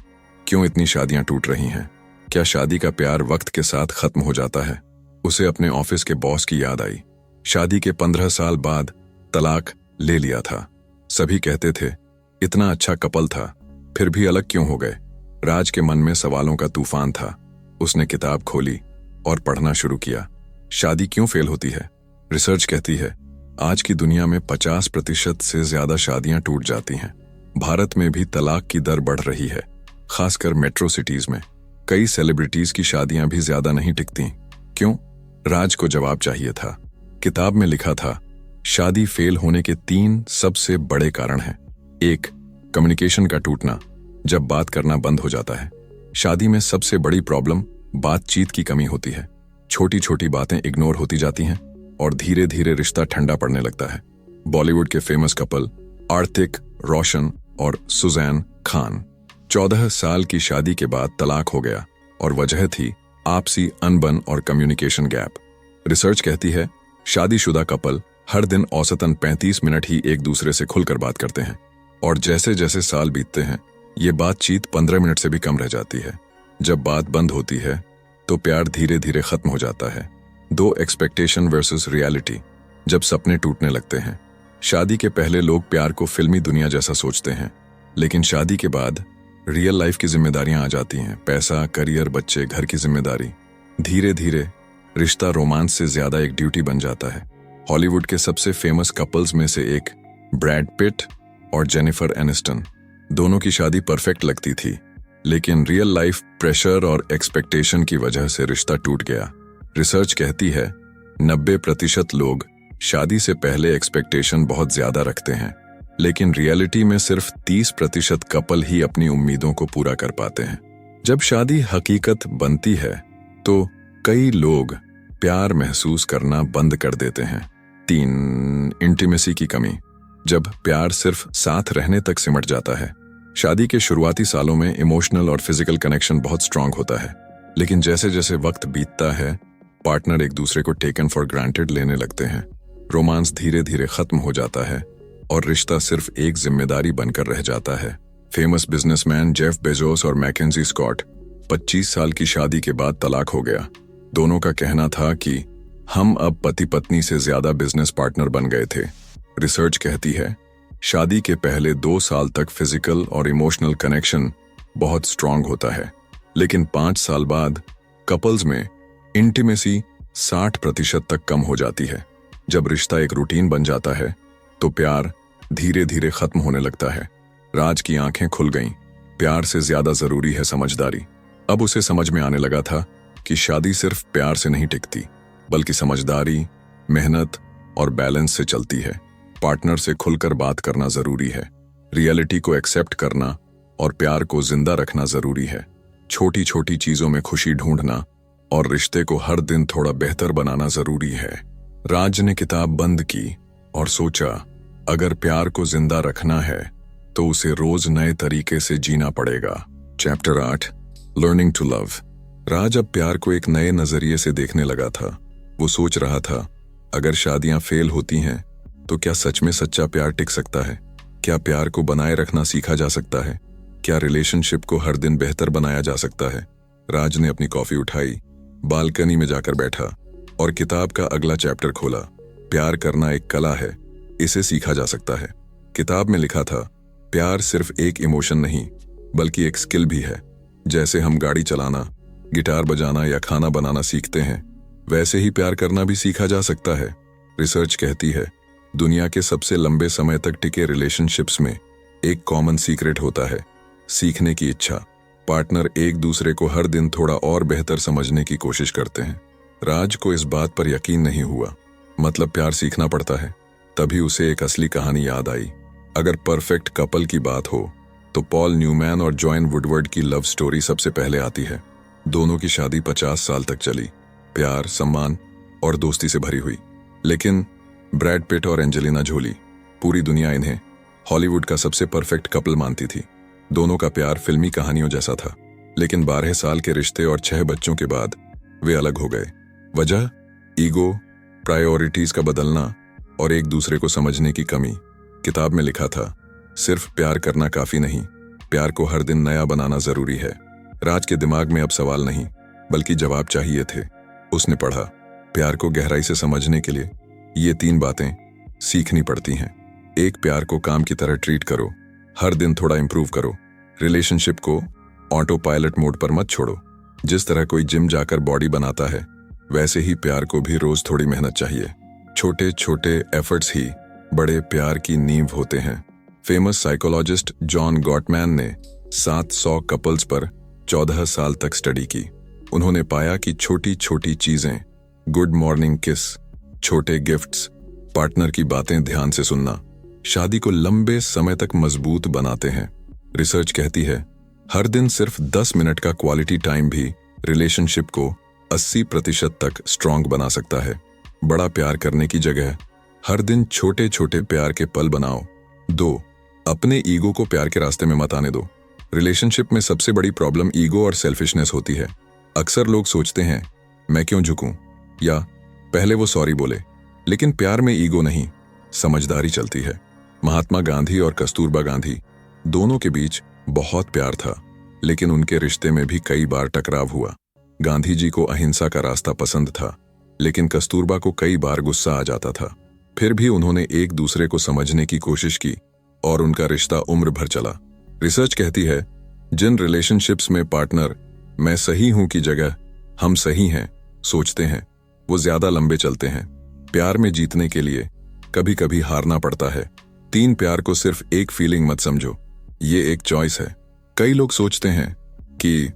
क्यों इतनी शादियां टूट रही हैं? क्या शादी का प्यार वक्त के साथ खत्म हो जाता है? उसे अपने ऑफिस के बॉस की याद आई। शादी के 15 साल बाद तलाक ले लिया था। सभी कहते थे, इतना अच्छा कपल था, फिर भी अलग क्यों हो गए? राज के मन में सवालों का तूफान था। उसने किताब खोली और पढ़ना शुरू किया। शादी क्यों फेल होती है? रिसर्च कहती है, आज की दुनिया में 50% से ज्यादा शादियां टूट जाती हैं। भारत में भी तलाक की दर बढ़ रही है, खासकर मेट्रो सिटीज में। कई सेलिब्रिटीज की शादियां भी ज्यादा नहीं टिकती। क्यों? राज को जवाब चाहिए था। किताब में लिखा था, शादी फेल होने के 3 सबसे बड़े कारण हैं। 1, कम्युनिकेशन का टूटना, जब बात करना बंद हो जाता है। शादी में सबसे बड़ी प्रॉब्लम बातचीत की कमी होती है। छोटी छोटी बातें इग्नोर होती जाती हैं और धीरे धीरे रिश्ता ठंडा पड़ने लगता है। बॉलीवुड के फेमस कपल आर्थिक रोशन और सुजैन खान 14 साल की शादी के बाद तलाक हो गया और वजह थी आपसी अनबन और कम्युनिकेशन गैप। रिसर्च कहती है शादीशुदा कपल हर दिन औसतन 35 मिनट ही एक दूसरे से खुलकर बात करते हैं और जैसे जैसे साल बीतते हैं ये बातचीत 15 मिनट से भी कम रह जाती है। जब बात बंद होती है तो प्यार धीरे धीरे खत्म हो जाता है। दो एक्सपेक्टेशन वर्सेस रियलिटी। जब सपने टूटने लगते हैं। शादी के पहले लोग प्यार को फिल्मी दुनिया जैसा सोचते हैं, लेकिन शादी के बाद रियल लाइफ की जिम्मेदारियां आ जाती हैं। पैसा, करियर, बच्चे, घर की जिम्मेदारी। धीरे धीरे रिश्ता रोमांस से ज्यादा एक ड्यूटी बन जाता है। हॉलीवुड के सबसे फेमस कपल्स में से एक ब्रैड पिट और जेनिफर एनिस्टन। दोनों की शादी परफेक्ट लगती थी, लेकिन रियल लाइफ प्रेशर और एक्सपेक्टेशन की वजह से रिश्ता टूट गया। रिसर्च कहती है 90% लोग शादी से पहले एक्सपेक्टेशन बहुत ज्यादा रखते हैं, लेकिन रियलिटी में सिर्फ 30% कपल ही अपनी उम्मीदों को पूरा कर पाते हैं। जब शादी हकीकत बनती है तो कई लोग प्यार महसूस करना बंद कर देते हैं। 3 इंटीमेसी की कमी। जब प्यार सिर्फ साथ रहने तक सिमट जाता है। शादी के शुरुआती सालों में इमोशनल और फिजिकल कनेक्शन बहुत स्ट्रांग होता है, लेकिन जैसे जैसे वक्त बीतता है पार्टनर एक दूसरे को टेकन फॉर ग्रांटेड लेने लगते हैं। रोमांस धीरे धीरे खत्म हो जाता है और रिश्ता सिर्फ एक जिम्मेदारी बनकर रह जाता है। फेमस बिजनेसमैन जेफ बेजोस और मैकेंजी स्कॉट 25 साल की शादी के बाद तलाक हो गया। दोनों का कहना था कि हम अब पति पत्नी से ज्यादा बिजनेस पार्टनर बन गए थे। रिसर्च कहती है शादी के पहले 2 साल तक फिजिकल और इमोशनल कनेक्शन बहुत स्ट्रांग होता है, लेकिन 5 साल बाद कपल्स में इंटीमेसी 60% तक कम हो जाती है। जब रिश्ता एक रूटीन बन जाता है तो प्यार धीरे धीरे खत्म होने लगता है। राज की आंखें खुल गईं। प्यार से ज्यादा जरूरी है समझदारी। अब उसे समझ में आने लगा था कि शादी सिर्फ प्यार से नहीं टिकती, बल्कि समझदारी, मेहनत और बैलेंस से चलती है। पार्टनर से खुलकर बात करना जरूरी है। रियलिटी को एक्सेप्ट करना और प्यार को जिंदा रखना जरूरी है। छोटी छोटी चीजों में खुशी ढूंढना और रिश्ते को हर दिन थोड़ा बेहतर बनाना जरूरी है। राज ने किताब बंद की और सोचा अगर प्यार को जिंदा रखना है तो उसे रोज नए तरीके से जीना पड़ेगा। Chapter 8 learning to love. Raj अब प्यार को एक नए नजरिए से देखने लगा था। वो सोच रहा था अगर शादियां फेल होती हैं तो क्या सच में सच्चा प्यार टिक सकता है? क्या प्यार को बनाए रखना सीखा जा सकता है? क्या रिलेशनशिप को हर दिन बेहतर बनाया जा सकता है? राज ने अपनी कॉफी उठाई, बालकनी में जाकर बैठा और किताब का अगला चैप्टर खोला। प्यार करना एक कला है, इसे सीखा जा सकता है। किताब में लिखा था प्यार सिर्फ एक इमोशन नहीं बल्कि एक स्किल भी है। जैसे हम गाड़ी चलाना, गिटार बजाना या खाना बनाना सीखते हैं, वैसे ही प्यार करना भी सीखा जा सकता है। रिसर्च कहती है दुनिया के सबसे लंबे समय तक टिके रिलेशनशिप्स में एक कॉमन सीक्रेट होता है, सीखने की इच्छा। पार्टनर एक दूसरे को हर दिन थोड़ा और बेहतर समझने की कोशिश करते हैं। राज को इस बात पर यकीन नहीं हुआ, मतलब प्यार सीखना पड़ता है। तभी उसे एक असली कहानी याद आई। अगर परफेक्ट कपल की बात हो तो पॉल न्यूमैन और जॉन वुडवर्ड की लव स्टोरी सबसे पहले आती है। दोनों की शादी 50 साल तक चली, प्यार, सम्मान और दोस्ती से भरी हुई। लेकिन ब्रैड पिट और एंजेलिना जोली, पूरी दुनिया इन्हें हॉलीवुड का सबसे परफेक्ट कपल मानती थी। दोनों का प्यार फिल्मी कहानियों जैसा था, लेकिन 12 साल के रिश्ते और 6 बच्चों के बाद वे अलग हो गए। वजह ईगो, प्रायोरिटीज का बदलना और एक दूसरे को समझने की कमी। किताब में लिखा था सिर्फ प्यार करना काफी नहीं, प्यार को हर दिन नया बनाना जरूरी है। राज के दिमाग में अब सवाल नहीं बल्कि जवाब चाहिए थे। उसने पढ़ा प्यार को गहराई से समझने के लिए ये 3 बातें सीखनी पड़ती हैं। 1, प्यार को काम की तरह ट्रीट करो, हर दिन थोड़ा इंप्रूव करो। रिलेशनशिप को ऑटो पायलट मोड पर मत छोड़ो। जिस तरह कोई जिम जाकर बॉडी बनाता है, वैसे ही प्यार को भी रोज थोड़ी मेहनत चाहिए। छोटे छोटे एफर्ट्स ही बड़े प्यार की नींव होते हैं। फेमस साइकोलॉजिस्ट जॉन गॉटमैन ने 700 कपल्स पर 14 साल तक स्टडी की। उन्होंने पाया कि छोटी छोटी चीजें, गुड मॉर्निंग किस, छोटे गिफ्ट्स, पार्टनर की बातें ध्यान से सुनना, शादी को लंबे समय तक मजबूत बनाते हैं। रिसर्च कहती है हर दिन सिर्फ 10 मिनट का क्वालिटी टाइम भी रिलेशनशिप को 80% तक स्ट्रांग बना सकता है। बड़ा प्यार करने की जगह हर दिन छोटे छोटे प्यार के पल बनाओ। 2, अपने ईगो को प्यार के रास्ते में मत आने दो। रिलेशनशिप में सबसे बड़ी प्रॉब्लम ईगो और सेल्फिशनेस होती है। अक्सर लोग सोचते हैं मैं क्यों झुकूं, या पहले वो सॉरी बोले, लेकिन प्यार में ईगो नहीं, समझदारी चलती है। महात्मा गांधी और कस्तूरबा गांधी दोनों के बीच बहुत प्यार था, लेकिन उनके रिश्ते में भी कई बार टकराव हुआ। गांधी जी को अहिंसा का रास्ता पसंद था, लेकिन कस्तूरबा को कई बार गुस्सा आ जाता था। फिर भी उन्होंने एक दूसरे को समझने की कोशिश की और उनका रिश्ता उम्र भर चला। रिसर्च कहती है जिन रिलेशनशिप्स में पार्टनर मैं सही हूं की जगह हम सही हैं सोचते हैं, वो ज्यादा लंबे चलते हैं। प्यार में जीतने के लिए कभी कभी हारना पड़ता है। 3, प्यार को सिर्फ एक फीलिंग मत समझो, ये एक चॉइस है। कई लोग सोचते हैं कि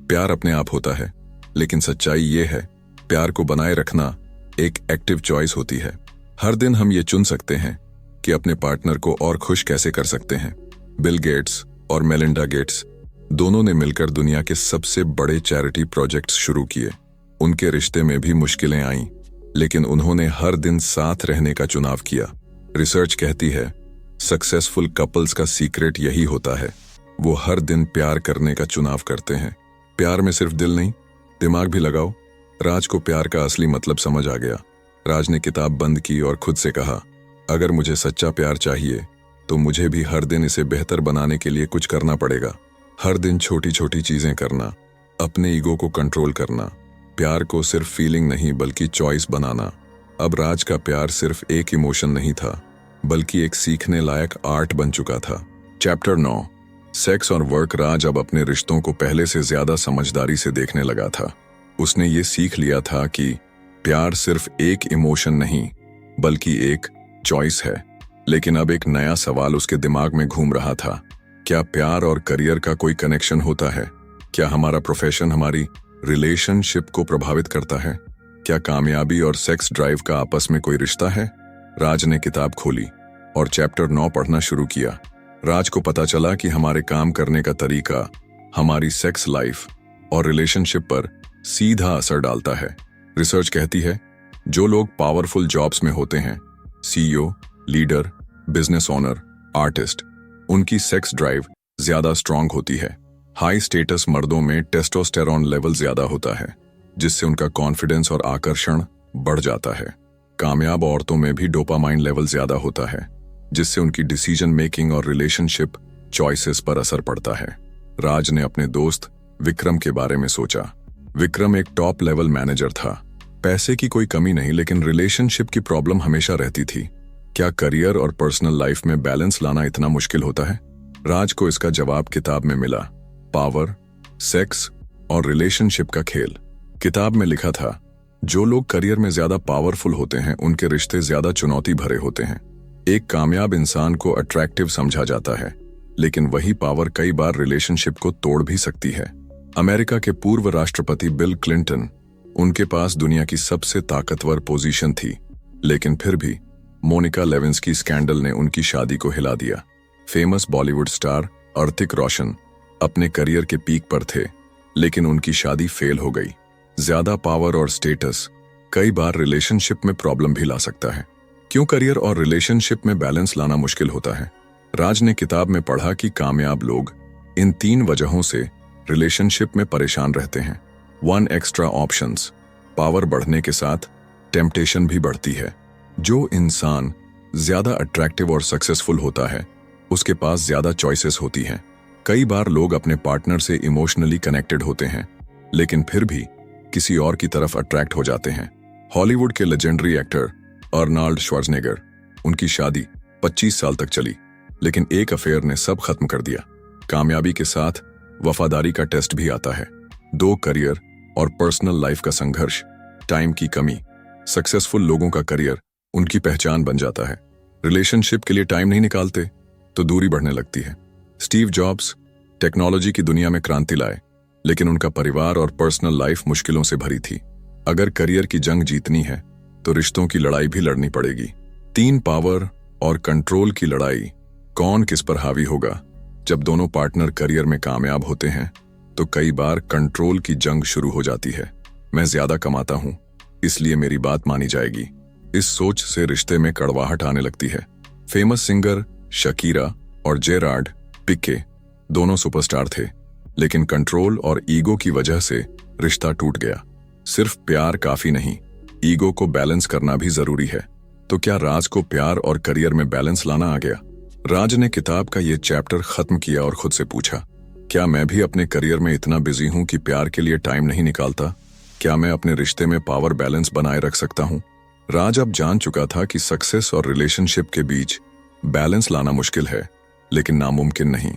प्यार अपने आप होता है, लेकिन सच्चाई ये है प्यार को बनाए रखना एक एक्टिव चॉइस होती है। हर दिन हम ये चुन सकते हैं कि अपने पार्टनर को और खुश कैसे कर सकते हैं। बिल गेट्स और मेलिंडा गेट्स दोनों ने मिलकर दुनिया के सबसे बड़े चैरिटी प्रोजेक्ट्स शुरू किए। उनके रिश्ते में भी मुश्किलें आईं, लेकिन उन्होंने हर दिन साथ रहने का चुनाव किया। रिसर्च कहती है सक्सेसफुल कपल्स का सीक्रेट यही होता है, वो हर दिन प्यार करने का चुनाव करते हैं। प्यार में सिर्फ दिल नहीं, दिमाग भी लगाओ। राज को प्यार का असली मतलब समझ आ गया। राज ने किताब बंद की और खुद से कहा, अगर मुझे सच्चा प्यार चाहिए तो मुझे भी हर दिन इसे बेहतर बनाने के लिए कुछ करना पड़ेगा। हर दिन छोटी छोटी चीजें करना, अपने ईगो को कंट्रोल करना, प्यार को सिर्फ फीलिंग नहीं बल्कि चॉइस बनाना। अब राज का प्यार सिर्फ एक इमोशन नहीं था, बल्कि एक सीखने लायक आर्ट बन चुका था। चैप्टर 9, सेक्स और वर्क। राज अब अपने रिश्तों को पहले से ज्यादा समझदारी से देखने लगा था। उसने ये सीख लिया था कि प्यार सिर्फ एक इमोशन नहीं बल्कि एक चॉइस है। लेकिन अब एक नया सवाल उसके दिमाग में घूम रहा था, क्या प्यार और करियर का कोई कनेक्शन होता है? क्या हमारा प्रोफेशन हमारी रिलेशनशिप को प्रभावित करता है? क्या कामयाबी और सेक्स ड्राइव का आपस में कोई रिश्ता है? राज ने किताब खोली और चैप्टर 9 पढ़ना शुरू किया। राज को पता चला कि हमारे काम करने का तरीका हमारी सेक्स लाइफ और रिलेशनशिप पर सीधा असर डालता है। रिसर्च कहती है जो लोग पावरफुल जॉब्स में होते हैं, CEO, leader, business owner, artist, उनकी सेक्स ड्राइव ज्यादा स्ट्रांग होती है। हाई स्टेटस मर्दों में टेस्टोस्टेरोन लेवल ज्यादा होता है, जिससे उनका कॉन्फिडेंस और आकर्षण बढ़ जाता है। कामयाब औरतों में भी डोपामाइन लेवल ज्यादा होता है, जिससे उनकी डिसीजन मेकिंग और रिलेशनशिप चॉइसेस पर असर पड़ता है। राज ने अपने दोस्त विक्रम के बारे में सोचा। विक्रम एक टॉप लेवल मैनेजर था। पैसे की कोई कमी नहीं, लेकिन रिलेशनशिप की प्रॉब्लम हमेशा रहती थी। क्या करियर और पर्सनल लाइफ में बैलेंस लाना इतना मुश्किल होता है? राज को इसका जवाब किताब में मिला, पावर, सेक्स और रिलेशनशिप का खेल। किताब में लिखा था जो लोग करियर में ज्यादा पावरफुल होते हैं उनके रिश्ते ज्यादा चुनौती भरे होते हैं। एक कामयाब इंसान को अट्रैक्टिव समझा जाता है, लेकिन वही पावर कई बार रिलेशनशिप को तोड़ भी सकती है। अमेरिका के पूर्व राष्ट्रपति बिल क्लिंटन, उनके पास दुनिया की सबसे ताकतवर पोजीशन थी, लेकिन फिर भी मोनिका लेविंस्की स्कैंडल ने उनकी शादी को हिला दिया। फेमस बॉलीवुड स्टार ऋतिक रोशन अपने करियर के पीक पर थे, लेकिन उनकी शादी फेल हो गई। ज्यादा पावर और स्टेटस कई बार रिलेशनशिप में प्रॉब्लम भी ला सकता है। क्यों करियर और रिलेशनशिप में बैलेंस लाना मुश्किल होता है? राज ने किताब में पढ़ा कि कामयाब लोग इन 3 वजहों से रिलेशनशिप में परेशान रहते हैं। 1, एक्स्ट्रा ऑप्शंस। पावर बढ़ने के साथ टेम्पटेशन भी बढ़ती है। जो इंसान ज्यादा अट्रैक्टिव और सक्सेसफुल होता है, उसके पास ज्यादा चॉइसेस होती हैं। कई बार लोग अपने पार्टनर से इमोशनली कनेक्टेड होते हैं, लेकिन फिर भी किसी और की तरफ अट्रैक्ट हो जाते हैं। हॉलीवुड के लेजेंडरी एक्टर अर्नल्ड श्वार्ज़नेगर, उनकी शादी 25 साल तक चली, लेकिन एक अफेयर ने सब खत्म कर दिया। कामयाबी के साथ वफादारी का टेस्ट भी आता है। 2, करियर और पर्सनल लाइफ का संघर्ष। टाइम की कमी। सक्सेसफुल लोगों का करियर उनकी पहचान बन जाता है। रिलेशनशिप के लिए टाइम नहीं निकालते तो दूरी बढ़ने लगती है। स्टीव जॉब्स टेक्नोलॉजी की दुनिया में क्रांति लाए, लेकिन उनका परिवार और पर्सनल लाइफ मुश्किलों से भरी थी। अगर करियर की जंग जीतनी है तो रिश्तों की लड़ाई भी लड़नी पड़ेगी। 3, पावर और कंट्रोल की लड़ाई। कौन किस पर हावी होगा? जब दोनों पार्टनर करियर में कामयाब होते हैं तो कई बार कंट्रोल की जंग शुरू हो जाती है। मैं ज्यादा कमाता हूं इसलिए मेरी बात मानी जाएगी। इस सोच से रिश्ते में कड़वाहट आने लगती है। फेमस सिंगर शकीरा और जेरार्ड पिके दोनों सुपरस्टार थे, लेकिन कंट्रोल और ईगो की वजह से रिश्ता टूट गया। सिर्फ प्यार काफी नहीं, ईगो को बैलेंस करना भी जरूरी है। तो क्या राज को प्यार और करियर में बैलेंस लाना आ गया? राज ने किताब का ये चैप्टर खत्म किया और खुद से पूछा, क्या मैं भी अपने करियर में इतना बिजी हूं कि प्यार के लिए टाइम नहीं निकालता? क्या मैं अपने रिश्ते में पावर बैलेंस बनाए रख सकता हूं? राज अब जान चुका था कि सक्सेस और रिलेशनशिप के बीच बैलेंस लाना मुश्किल है, लेकिन नामुमकिन नहीं।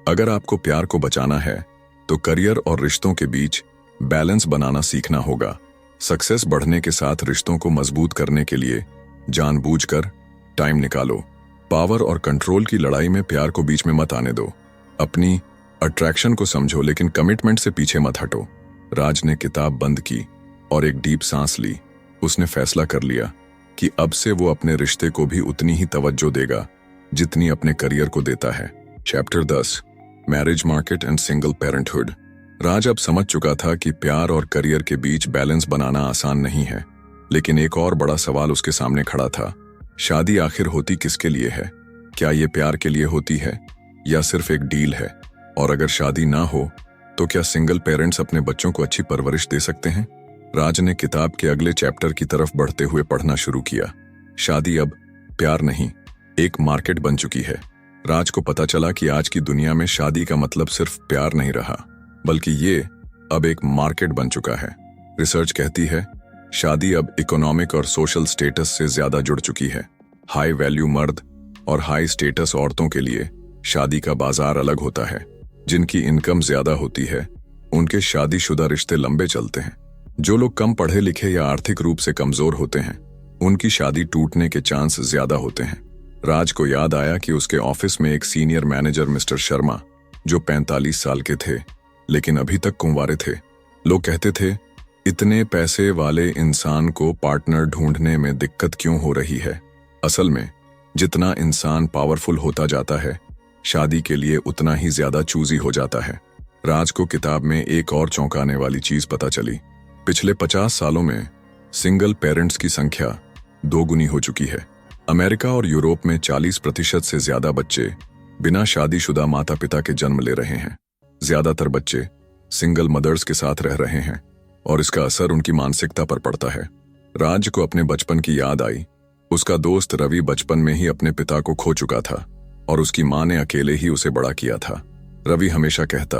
अगर आपको प्यार को बचाना है तो करियर और रिश्तों के बीच बैलेंस बनाना सीखना होगा। सक्सेस बढ़ने के साथ रिश्तों को मजबूत करने के लिए जानबूझकर टाइम निकालो। पावर और कंट्रोल की लड़ाई में प्यार को बीच में मत आने दो। अपनी अट्रैक्शन को समझो, लेकिन कमिटमेंट से पीछे मत हटो। राज ने किताब बंद की और एक डीप सांस ली। उसने फैसला कर लिया कि अब से वो अपने रिश्ते को भी उतनी ही तवज्जो देगा जितनी अपने करियर को देता है। Chapter 10, marriage market and single parenthood. Raj अब समझ चुका था कि प्यार और करियर के बीच बैलेंस बनाना आसान नहीं है, लेकिन एक और बड़ा सवाल उसके सामने खड़ा था। शादी आखिर होती किसके लिए है? क्या ये प्यार के लिए होती है या सिर्फ एक डील है? और अगर शादी ना हो तो क्या सिंगल पेरेंट्स अपने बच्चों को अच्छी परवरिश दे सकते हैं? राज ने किताब के अगले चैप्टर की तरफ बढ़ते हुए पढ़ना शुरू किया। शादी अब प्यार नहीं, एक मार्केट बन चुकी है। राज को पता चला कि आज की दुनिया में शादी का मतलब सिर्फ प्यार नहीं रहा, बल्कि ये अब एक मार्केट बन चुका है। रिसर्च कहती है शादी अब इकोनॉमिक और सोशल स्टेटस से ज्यादा जुड़ चुकी है। हाई वैल्यू मर्द और हाई स्टेटस औरतों के लिए शादी का बाजार अलग होता है। जिनकी इनकम ज्यादा होती है उनके शादीशुदा रिश्ते लंबे चलते हैं। जो लोग कम पढ़े लिखे या आर्थिक रूप से कमजोर होते हैं उनकी शादी टूटने के चांस ज्यादा होते हैं। राज को याद आया कि उसके ऑफिस में एक सीनियर मैनेजर मिस्टर शर्मा, जो 45 साल के थे लेकिन अभी तक कुंवारे थे। लोग कहते थे, इतने पैसे वाले इंसान को पार्टनर ढूंढने में दिक्कत क्यों हो रही है? असल में जितना इंसान पावरफुल होता जाता है शादी के लिए उतना ही ज्यादा चूजी हो जाता है। राज को किताब में एक और चौंकाने वाली चीज पता चली। पिछले 50 सालों में सिंगल पेरेंट्स की संख्या 2 गुनी हो चुकी है। अमेरिका और यूरोप में 40% से ज्यादा बच्चे बिना शादीशुदा माता पिता के जन्म ले रहे हैं। ज्यादातर बच्चे सिंगल मदर्स के साथ रह रहे हैं और इसका असर उनकी मानसिकता पर पड़ता है। राज को अपने बचपन की याद आई। उसका दोस्त रवि बचपन में ही अपने पिता को खो चुका था और उसकी माँ ने अकेले ही उसे बड़ा किया था। रवि हमेशा कहता,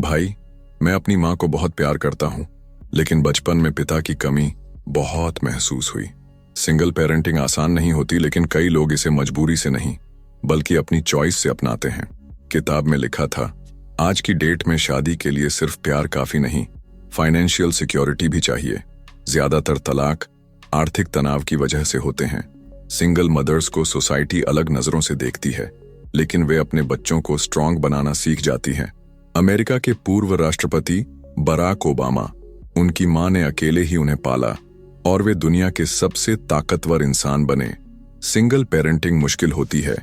भाई मैं अपनी माँ को बहुत प्यार करता हूँ, लेकिन बचपन में पिता की कमी बहुत महसूस हुई। सिंगल पेरेंटिंग आसान नहीं होती, लेकिन कई लोग इसे मजबूरी से नहीं बल्कि अपनी चॉइस से अपनाते हैं। किताब में लिखा था, आज की डेट में शादी के लिए सिर्फ प्यार काफी नहीं, फाइनेंशियल सिक्योरिटी भी चाहिए। ज्यादातर तलाक आर्थिक तनाव की वजह से होते हैं। सिंगल मदर्स को सोसाइटी अलग नजरों से देखती है, लेकिन वे अपने बच्चों को स्ट्रांग बनाना सीख जाती हैं। अमेरिका के पूर्व राष्ट्रपति बराक ओबामा, उनकी मां ने अकेले ही उन्हें पाला और वे दुनिया के सबसे ताकतवर इंसान बने। सिंगल पेरेंटिंग मुश्किल होती है,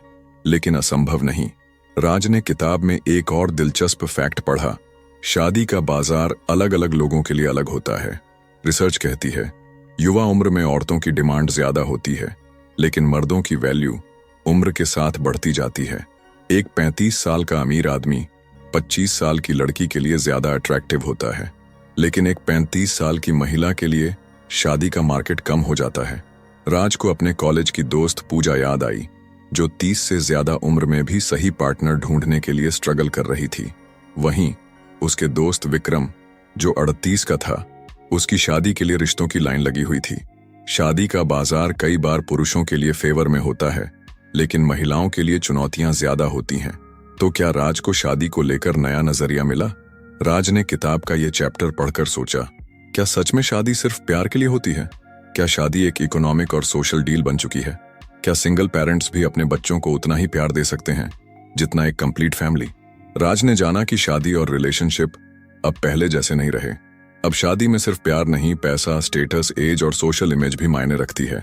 लेकिन असंभव नहीं। राज ने किताब में एक और दिलचस्प फैक्ट पढ़ा। शादी का बाजार अलग अलग लोगों के लिए अलग होता है। रिसर्च कहती है युवा उम्र में औरतों की डिमांड ज्यादा होती है, लेकिन मर्दों की वैल्यू उम्र के साथ बढ़ती जाती है। एक 35 साल का अमीर आदमी 25 साल की लड़की के लिए ज्यादा अट्रैक्टिव होता है, लेकिन एक 35 साल की महिला के लिए शादी का मार्केट कम हो जाता है। राज को अपने कॉलेज की दोस्त पूजा याद आई, जो 30 से ज्यादा उम्र में भी सही पार्टनर ढूंढने के लिए स्ट्रगल कर रही थी। वहीं उसके दोस्त विक्रम, जो 38 का था, उसकी शादी के लिए रिश्तों की लाइन लगी हुई थी। शादी का बाजार कई बार पुरुषों के लिए फेवर में होता है, लेकिन महिलाओं के लिए चुनौतियां ज्यादा होती हैं। तो क्या राज को शादी को लेकर नया नजरिया मिला? राज ने किताब का ये चैप्टर पढ़कर सोचा, क्या सच में शादी सिर्फ प्यार के लिए होती है? क्या शादी एक इकोनॉमिक और सोशल डील बन चुकी है? क्या सिंगल पेरेंट्स भी अपने बच्चों को उतना ही प्यार दे सकते हैं जितना एक कंप्लीट फैमिली? राज ने जाना कि शादी और रिलेशनशिप अब पहले जैसे नहीं रहे। अब शादी में सिर्फ प्यार नहीं, पैसा, स्टेटस, एज और सोशल इमेज भी मायने रखती है।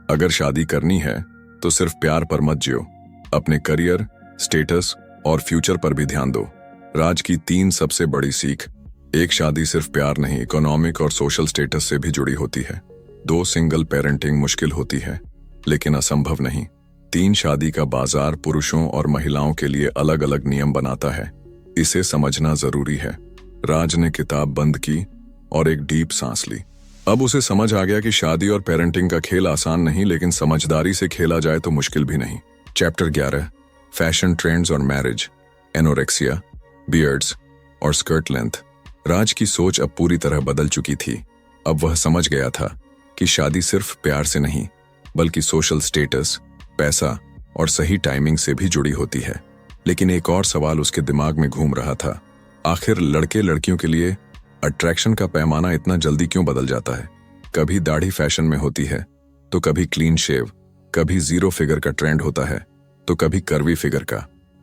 अगर शादी करनी है तो सिर्फ प्यार पर मत जियो। अपने करियर, स्टेटस और फ्यूचर पर भी ध्यान दो। राज की 3 सबसे बड़ी सीख। 1, शादी सिर्फ प्यार नहीं, इकोनॉमिक और सोशल स्टेटस से भी जुड़ी होती है। 2, सिंगल पेरेंटिंग मुश्किल होती है लेकिन असंभव नहीं। 3, शादी का बाजार पुरुषों और महिलाओं के लिए अलग अलग नियम बनाता है। इसे समझना जरूरी है। राज ने किताब बंद की और एक डीप सांस ली। अब उसे समझ आ गया कि शादी और पेरेंटिंग का खेल आसान नहीं, लेकिन समझदारी से खेला जाए तो मुश्किल भी नहीं। चैप्टर 11, फैशन ट्रेंड्स और मैरिज, एनोरेक्सिया, बियर्ड्स और स्कर्ट लेंथ। राज की सोच अब पूरी तरह बदल चुकी थी। अब वह समझ गया था कि शादी सिर्फ प्यार से नहीं बल्कि सोशल स्टेटस, पैसा और सही टाइमिंग से भी जुड़ी होती है। लेकिन एक और सवाल उसके दिमाग में घूम रहा था। आखिर लड़के लड़कियों के लिए अट्रैक्शन का पैमाना इतना जल्दी क्यों बदल जाता है? कभी दाढ़ी फैशन में होती है तो कभी क्लीन शेव, कभी 0 फिगर का ट्रेंड होता है तो कभी कर्वी फिगर का।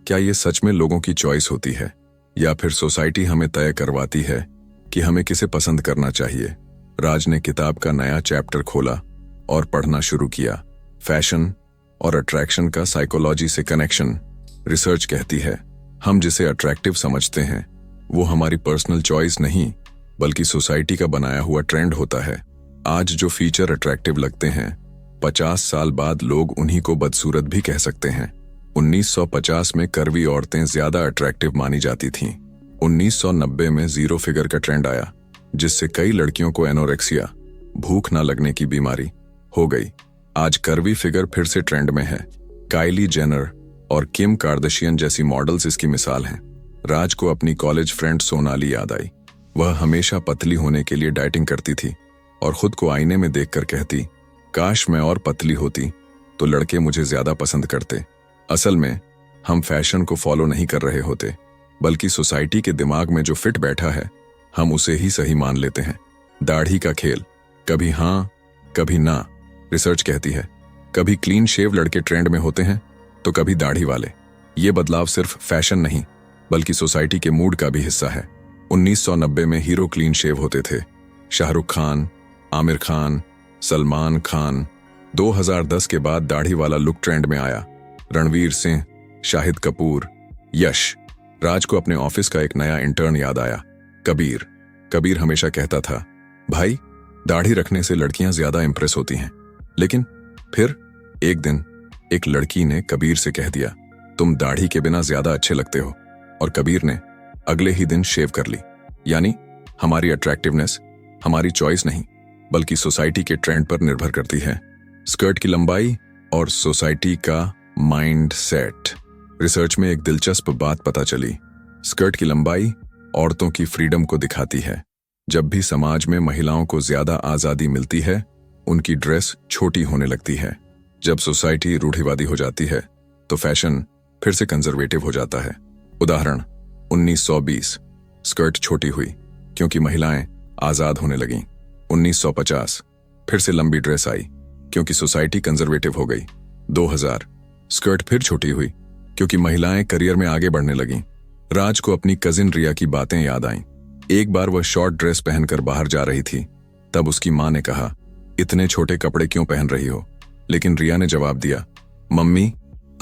क्या ये सच में लोगों की चॉइस होती है या फिर सोसाइटी हमें तय करवाती है कि हमें किसे पसंद करना चाहिए? राज ने किताब का नया चैप्टर खोला और पढ़ना शुरू किया। फैशन और अट्रैक्शन का साइकोलॉजी से कनेक्शन। रिसर्च कहती है हम जिसे अट्रैक्टिव समझते हैं वो हमारी पर्सनल चॉइस नहीं बल्कि सोसाइटी का बनाया हुआ ट्रेंड होता है। आज जो फीचर अट्रैक्टिव लगते हैं 50 साल बाद लोग उन्हीं को बदसूरत भी कह सकते हैं। 1950 में कर्वी औरतें ज्यादा अट्रैक्टिव मानी जाती थीं। 1990 में 0 फिगर का ट्रेंड आया जिससे कई लड़कियों को एनोरेक्सिया, भूख ना लगने की बीमारी हो गई। आज कर्वी फिगर फिर से ट्रेंड में है। काइली जेनर और किम कार्दाशियन जैसी मॉडल्स इसकी मिसाल हैं। राज को अपनी कॉलेज फ्रेंड सोनाली याद आई। वह हमेशा पतली होने के लिए डाइटिंग करती थी और खुद को आईने में देखकर कहती, काश मैं और पतली होती तो लड़के मुझे ज्यादा पसंद करते। असल में हम फैशन को फॉलो नहीं कर रहे होते बल्कि सोसाइटी के दिमाग में जो फिट बैठा है हम उसे ही सही मान लेते हैं। दाढ़ी का खेल, कभी हाँ कभी ना। रिसर्च कहती है कभी क्लीन शेव लड़के ट्रेंड में होते हैं तो कभी दाढ़ी वाले। ये बदलाव सिर्फ फैशन नहीं बल्कि सोसाइटी के मूड का भी हिस्सा है। 1990 में हीरो क्लीन शेव होते थे। शाहरुख खान, आमिर खान, सलमान खान। 2010 के बाद दाढ़ी वाला लुक ट्रेंड में आया। रणवीर सिंह, शाहिद कपूर, यश। राज को अपने ऑफिस का एक नया इंटर्न याद आया, कबीर। कबीर हमेशा कहता था, भाई दाढ़ी रखने से लड़कियां ज्यादा इंप्रेस होती हैं। लेकिन फिर एक दिन एक लड़की ने कबीर से कह दिया, तुम दाढ़ी के बिना ज्यादा अच्छे लगते हो। और कबीर ने अगले ही दिन शेव कर ली। यानी हमारी अट्रैक्टिवनेस हमारी चॉइस नहीं बल्कि सोसाइटी के ट्रेंड पर निर्भर करती है। स्कर्ट की लंबाई और सोसाइटी का माइंड सेट। रिसर्च में एक दिलचस्प बात पता चली। स्कर्ट की लंबाई औरतों की फ्रीडम को दिखाती है। जब भी समाज में महिलाओं को ज्यादा आजादी मिलती है उनकी ड्रेस छोटी होने लगती है। जब सोसाइटी रूढ़िवादी हो जाती है तो फैशन फिर से कंजर्वेटिव हो जाता है। उदाहरण 1920 स्कर्ट छोटी हुई क्योंकि महिलाएं आजाद होने लगीं। 1950 फिर से लंबी ड्रेस आई क्योंकि सोसाइटी कंजर्वेटिव हो गई। 2000 स्कर्ट फिर छोटी हुई क्योंकि महिलाएं करियर में आगे बढ़ने लगीं। राज को अपनी कजिन रिया की बातें याद आईं। एक बार वह शॉर्ट ड्रेस पहनकर बाहर जा रही थी। तब उसकी मां ने कहा, इतने छोटे कपड़े क्यों पहन रही हो? लेकिन रिया ने जवाब दिया, मम्मी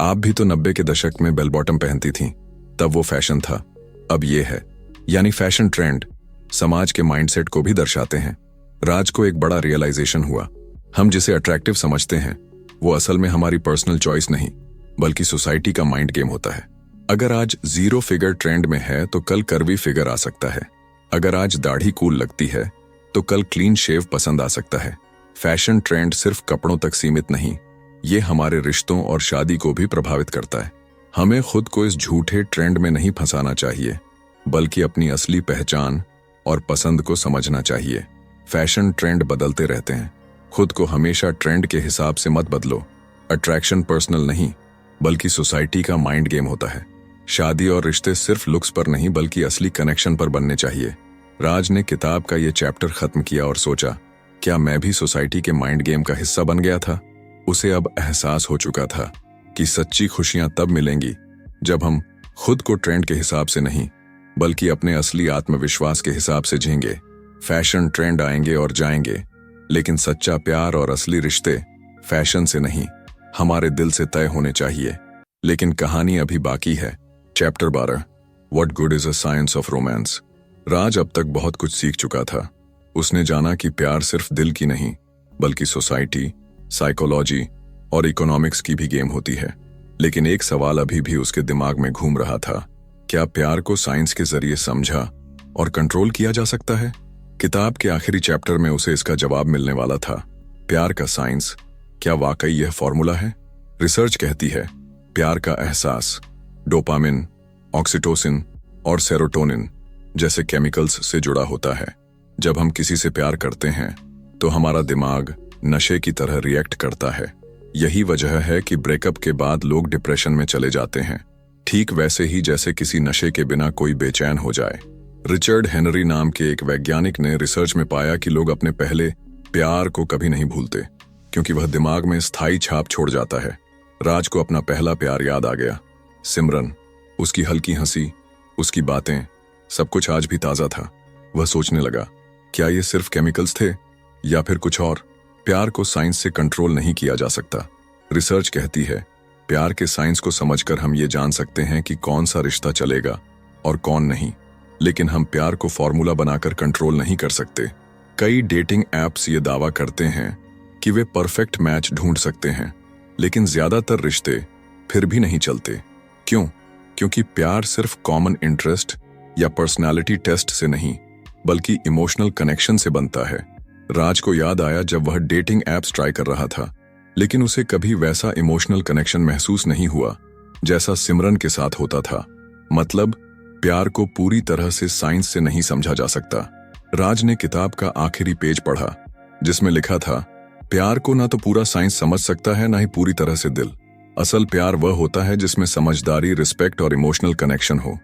आप भी तो 90 के दशक में बेल बॉटम पहनती थीं। तब वो फैशन था, अब ये है। यानी फैशन ट्रेंड समाज के माइंडसेट को भी दर्शाते हैं। राज को एक बड़ा रियलाइजेशन हुआ, हम जिसे अट्रैक्टिव समझते हैं वो असल में हमारी पर्सनल चॉइस नहीं बल्कि सोसाइटी का माइंड गेम होता है। अगर आज 0 फिगर ट्रेंड में है तो कल कर्वी फिगर आ सकता है। अगर आज दाढ़ी कूल लगती है तो कल क्लीन शेव पसंद आ सकता है। फैशन ट्रेंड सिर्फ कपड़ों तक सीमित नहीं, ये हमारे रिश्तों और शादी को भी प्रभावित करता है। हमें खुद को इस झूठे ट्रेंड में नहीं फंसाना चाहिए बल्कि अपनी असली पहचान और पसंद को समझना चाहिए। फैशन ट्रेंड बदलते रहते हैं, खुद को हमेशा ट्रेंड के हिसाब से मत बदलो। अट्रैक्शन पर्सनल नहीं बल्कि सोसाइटी का माइंड गेम होता है। शादी और रिश्ते सिर्फ लुक्स पर नहीं बल्कि असली कनेक्शन पर बनने चाहिए। राज ने किताब का ये चैप्टर खत्म किया और सोचा, क्या मैं भी सोसाइटी के माइंड गेम का हिस्सा बन गया था? उसे अब एहसास हो चुका था कि सच्ची खुशियां तब मिलेंगी जब हम खुद को ट्रेंड के हिसाब से नहीं बल्कि अपने असली आत्मविश्वास के हिसाब से जिएंगे। फैशन ट्रेंड आएंगे और जाएंगे लेकिन सच्चा प्यार और असली रिश्ते फैशन से नहीं हमारे दिल से तय होने चाहिए। लेकिन कहानी अभी बाकी है। Chapter 12 what good is a science of romance. Raj अब तक बहुत कुछ सीख चुका था। उसने जाना कि प्यार सिर्फ दिल की नहीं बल्कि सोसाइटी, साइकोलॉजी और इकोनॉमिक्स की भी गेम होती है। लेकिन एक सवाल अभी भी उसके दिमाग में घूम रहा था, क्या प्यार को साइंस के जरिए समझा और कंट्रोल किया जा सकता है? किताब के आखिरी चैप्टर में उसे इसका जवाब मिलने वाला था। प्यार का साइंस, क्या वाकई यह फॉर्मूला है? रिसर्च कहती है प्यार का एहसास डोपामिन, ऑक्सीटोसिन और सेरोटोनिन जैसे केमिकल्स से जुड़ा होता है। जब हम किसी से प्यार करते हैं तो हमारा दिमाग नशे की तरह रिएक्ट करता है। यही वजह है कि ब्रेकअप के बाद लोग डिप्रेशन में चले जाते हैं, ठीक वैसे ही जैसे किसी नशे के बिना कोई बेचैन हो जाए। रिचर्ड हेनरी नाम के एक वैज्ञानिक ने रिसर्च में पाया कि लोग अपने पहले प्यार को कभी नहीं भूलते क्योंकि वह दिमाग में स्थायी छाप छोड़ जाता है। राज को अपना पहला प्यार याद आ गया, सिमरन। उसकी हल्की हंसी, उसकी बातें, सब कुछ आज भी ताजा था। वह सोचने लगा, क्या ये सिर्फ केमिकल्स थे या फिर कुछ और? प्यार को साइंस से कंट्रोल नहीं किया जा सकता। रिसर्च कहती है प्यार के साइंस को समझकर हम ये जान सकते हैं कि कौन सा रिश्ता चलेगा और कौन नहीं। लेकिन हम प्यार को फॉर्मूला बनाकर कंट्रोल नहीं कर सकते। कई डेटिंग ऐप्स ये दावा करते हैं कि वे परफेक्ट मैच ढूंढ सकते हैं, लेकिन ज्यादातर रिश्ते फिर भी नहीं चलते। क्यों? क्योंकि प्यार सिर्फ कॉमन इंटरेस्ट या पर्सनालिटी टेस्ट से नहीं बल्कि इमोशनल कनेक्शन से बनता है। राज को याद आया जब वह डेटिंग ऐप्स ट्राई कर रहा था, लेकिन उसे कभी वैसा इमोशनल कनेक्शन महसूस नहीं हुआ जैसा सिमरन के साथ होता था। मतलब प्यार को पूरी तरह से साइंस से नहीं समझा जा सकता। राज ने किताब का आखिरी पेज पढ़ा जिसमें लिखा था, प्यार को ना तो पूरा साइंस समझ सकता है ना ही पूरी तरह से दिल। असल प्यार वह होता है जिसमें समझदारी, रिस्पेक्ट और इमोशनल कनेक्शन हो।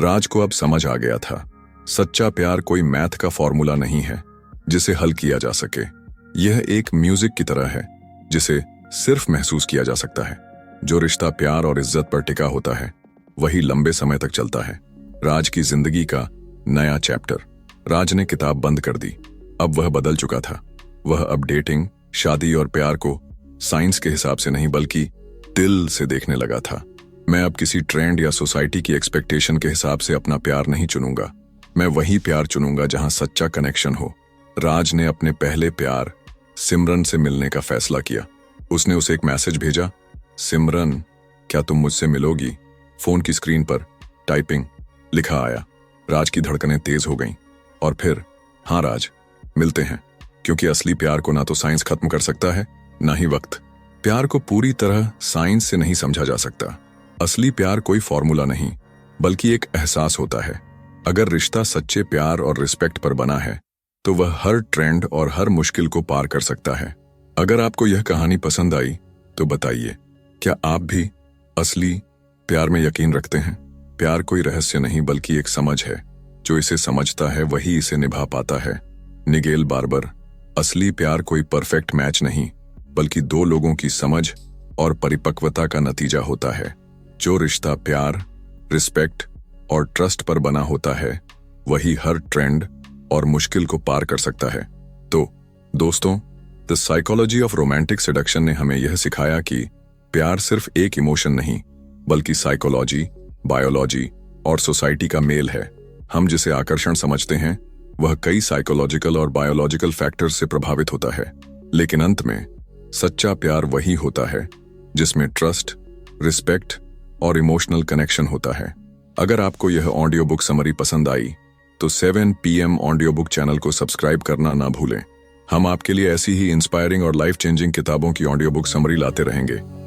राज को अब समझ आ गया था, सच्चा प्यार कोई मैथ का फॉर्मूला नहीं है जिसे हल किया जा सके। यह एक म्यूजिक की तरह है जिसे सिर्फ महसूस किया जा सकता है। जो रिश्ता प्यार और इज्जत पर टिका होता है वही लंबे समय तक चलता है। राज की जिंदगी का नया चैप्टर। राज ने किताब बंद कर दी। अब वह बदल चुका था। वह अब डेटिंग, शादी और प्यार को साइंस के हिसाब से नहीं बल्कि दिल से देखने लगा था। मैं अब किसी ट्रेंड या सोसाइटी की एक्सपेक्टेशन के हिसाब से अपना प्यार नहीं चुनूंगा। मैं वही प्यार चुनूंगा जहां सच्चा कनेक्शन हो। राज ने अपने पहले प्यार सिमरन से मिलने का फैसला किया। उसने उसे एक मैसेज भेजा, सिमरन क्या तुम मुझसे मिलोगी? फोन की स्क्रीन पर टाइपिंग लिखा आया। राज की धड़कनें तेज हो गईं और फिर, हाँ राज, मिलते हैं। क्योंकि असली प्यार को ना तो साइंस खत्म कर सकता है ना ही वक्त। प्यार को पूरी तरह साइंस से नहीं समझा जा सकता। असली प्यार कोई फॉर्मूला नहीं बल्कि एक एहसास होता है। अगर रिश्ता सच्चे प्यार और रिस्पेक्ट पर बना है तो वह हर ट्रेंड और हर मुश्किल को पार कर सकता है। अगर आपको यह कहानी पसंद आई तो बताइए, क्या आप भी असली प्यार में यकीन रखते हैं? प्यार कोई रहस्य नहीं बल्कि एक समझ है। जो इसे समझता है वही इसे निभा पाता है। Nigel barber. असली प्यार कोई परफेक्ट मैच नहीं बल्कि दो लोगों की समझ और परिपक्वता का नतीजा होता है। जो रिश्ता प्यार, रिस्पेक्ट और ट्रस्ट पर बना होता है वही हर ट्रेंड और मुश्किल को पार कर सकता है। तो दोस्तों, the psychology of romantic seduction ने हमें यह सिखाया कि प्यार सिर्फ एक इमोशन नहीं बल्कि साइकोलॉजी, बायोलॉजी और सोसाइटी का मेल है। हम जिसे आकर्षण समझते हैं वह कई साइकोलॉजिकल और बायोलॉजिकल फैक्टर्स से प्रभावित होता है। लेकिन अंत में सच्चा प्यार वही होता है जिसमें ट्रस्ट, रिस्पेक्ट और इमोशनल कनेक्शन होता है। अगर आपको यह ऑडियो बुक समरी पसंद आई तो 7 PM ऑडियो बुक चैनल को सब्सक्राइब करना ना भूलें। हम आपके लिए ऐसी ही इंस्पायरिंग और लाइफ चेंजिंग किताबों की ऑडियो बुक समरी लाते रहेंगे।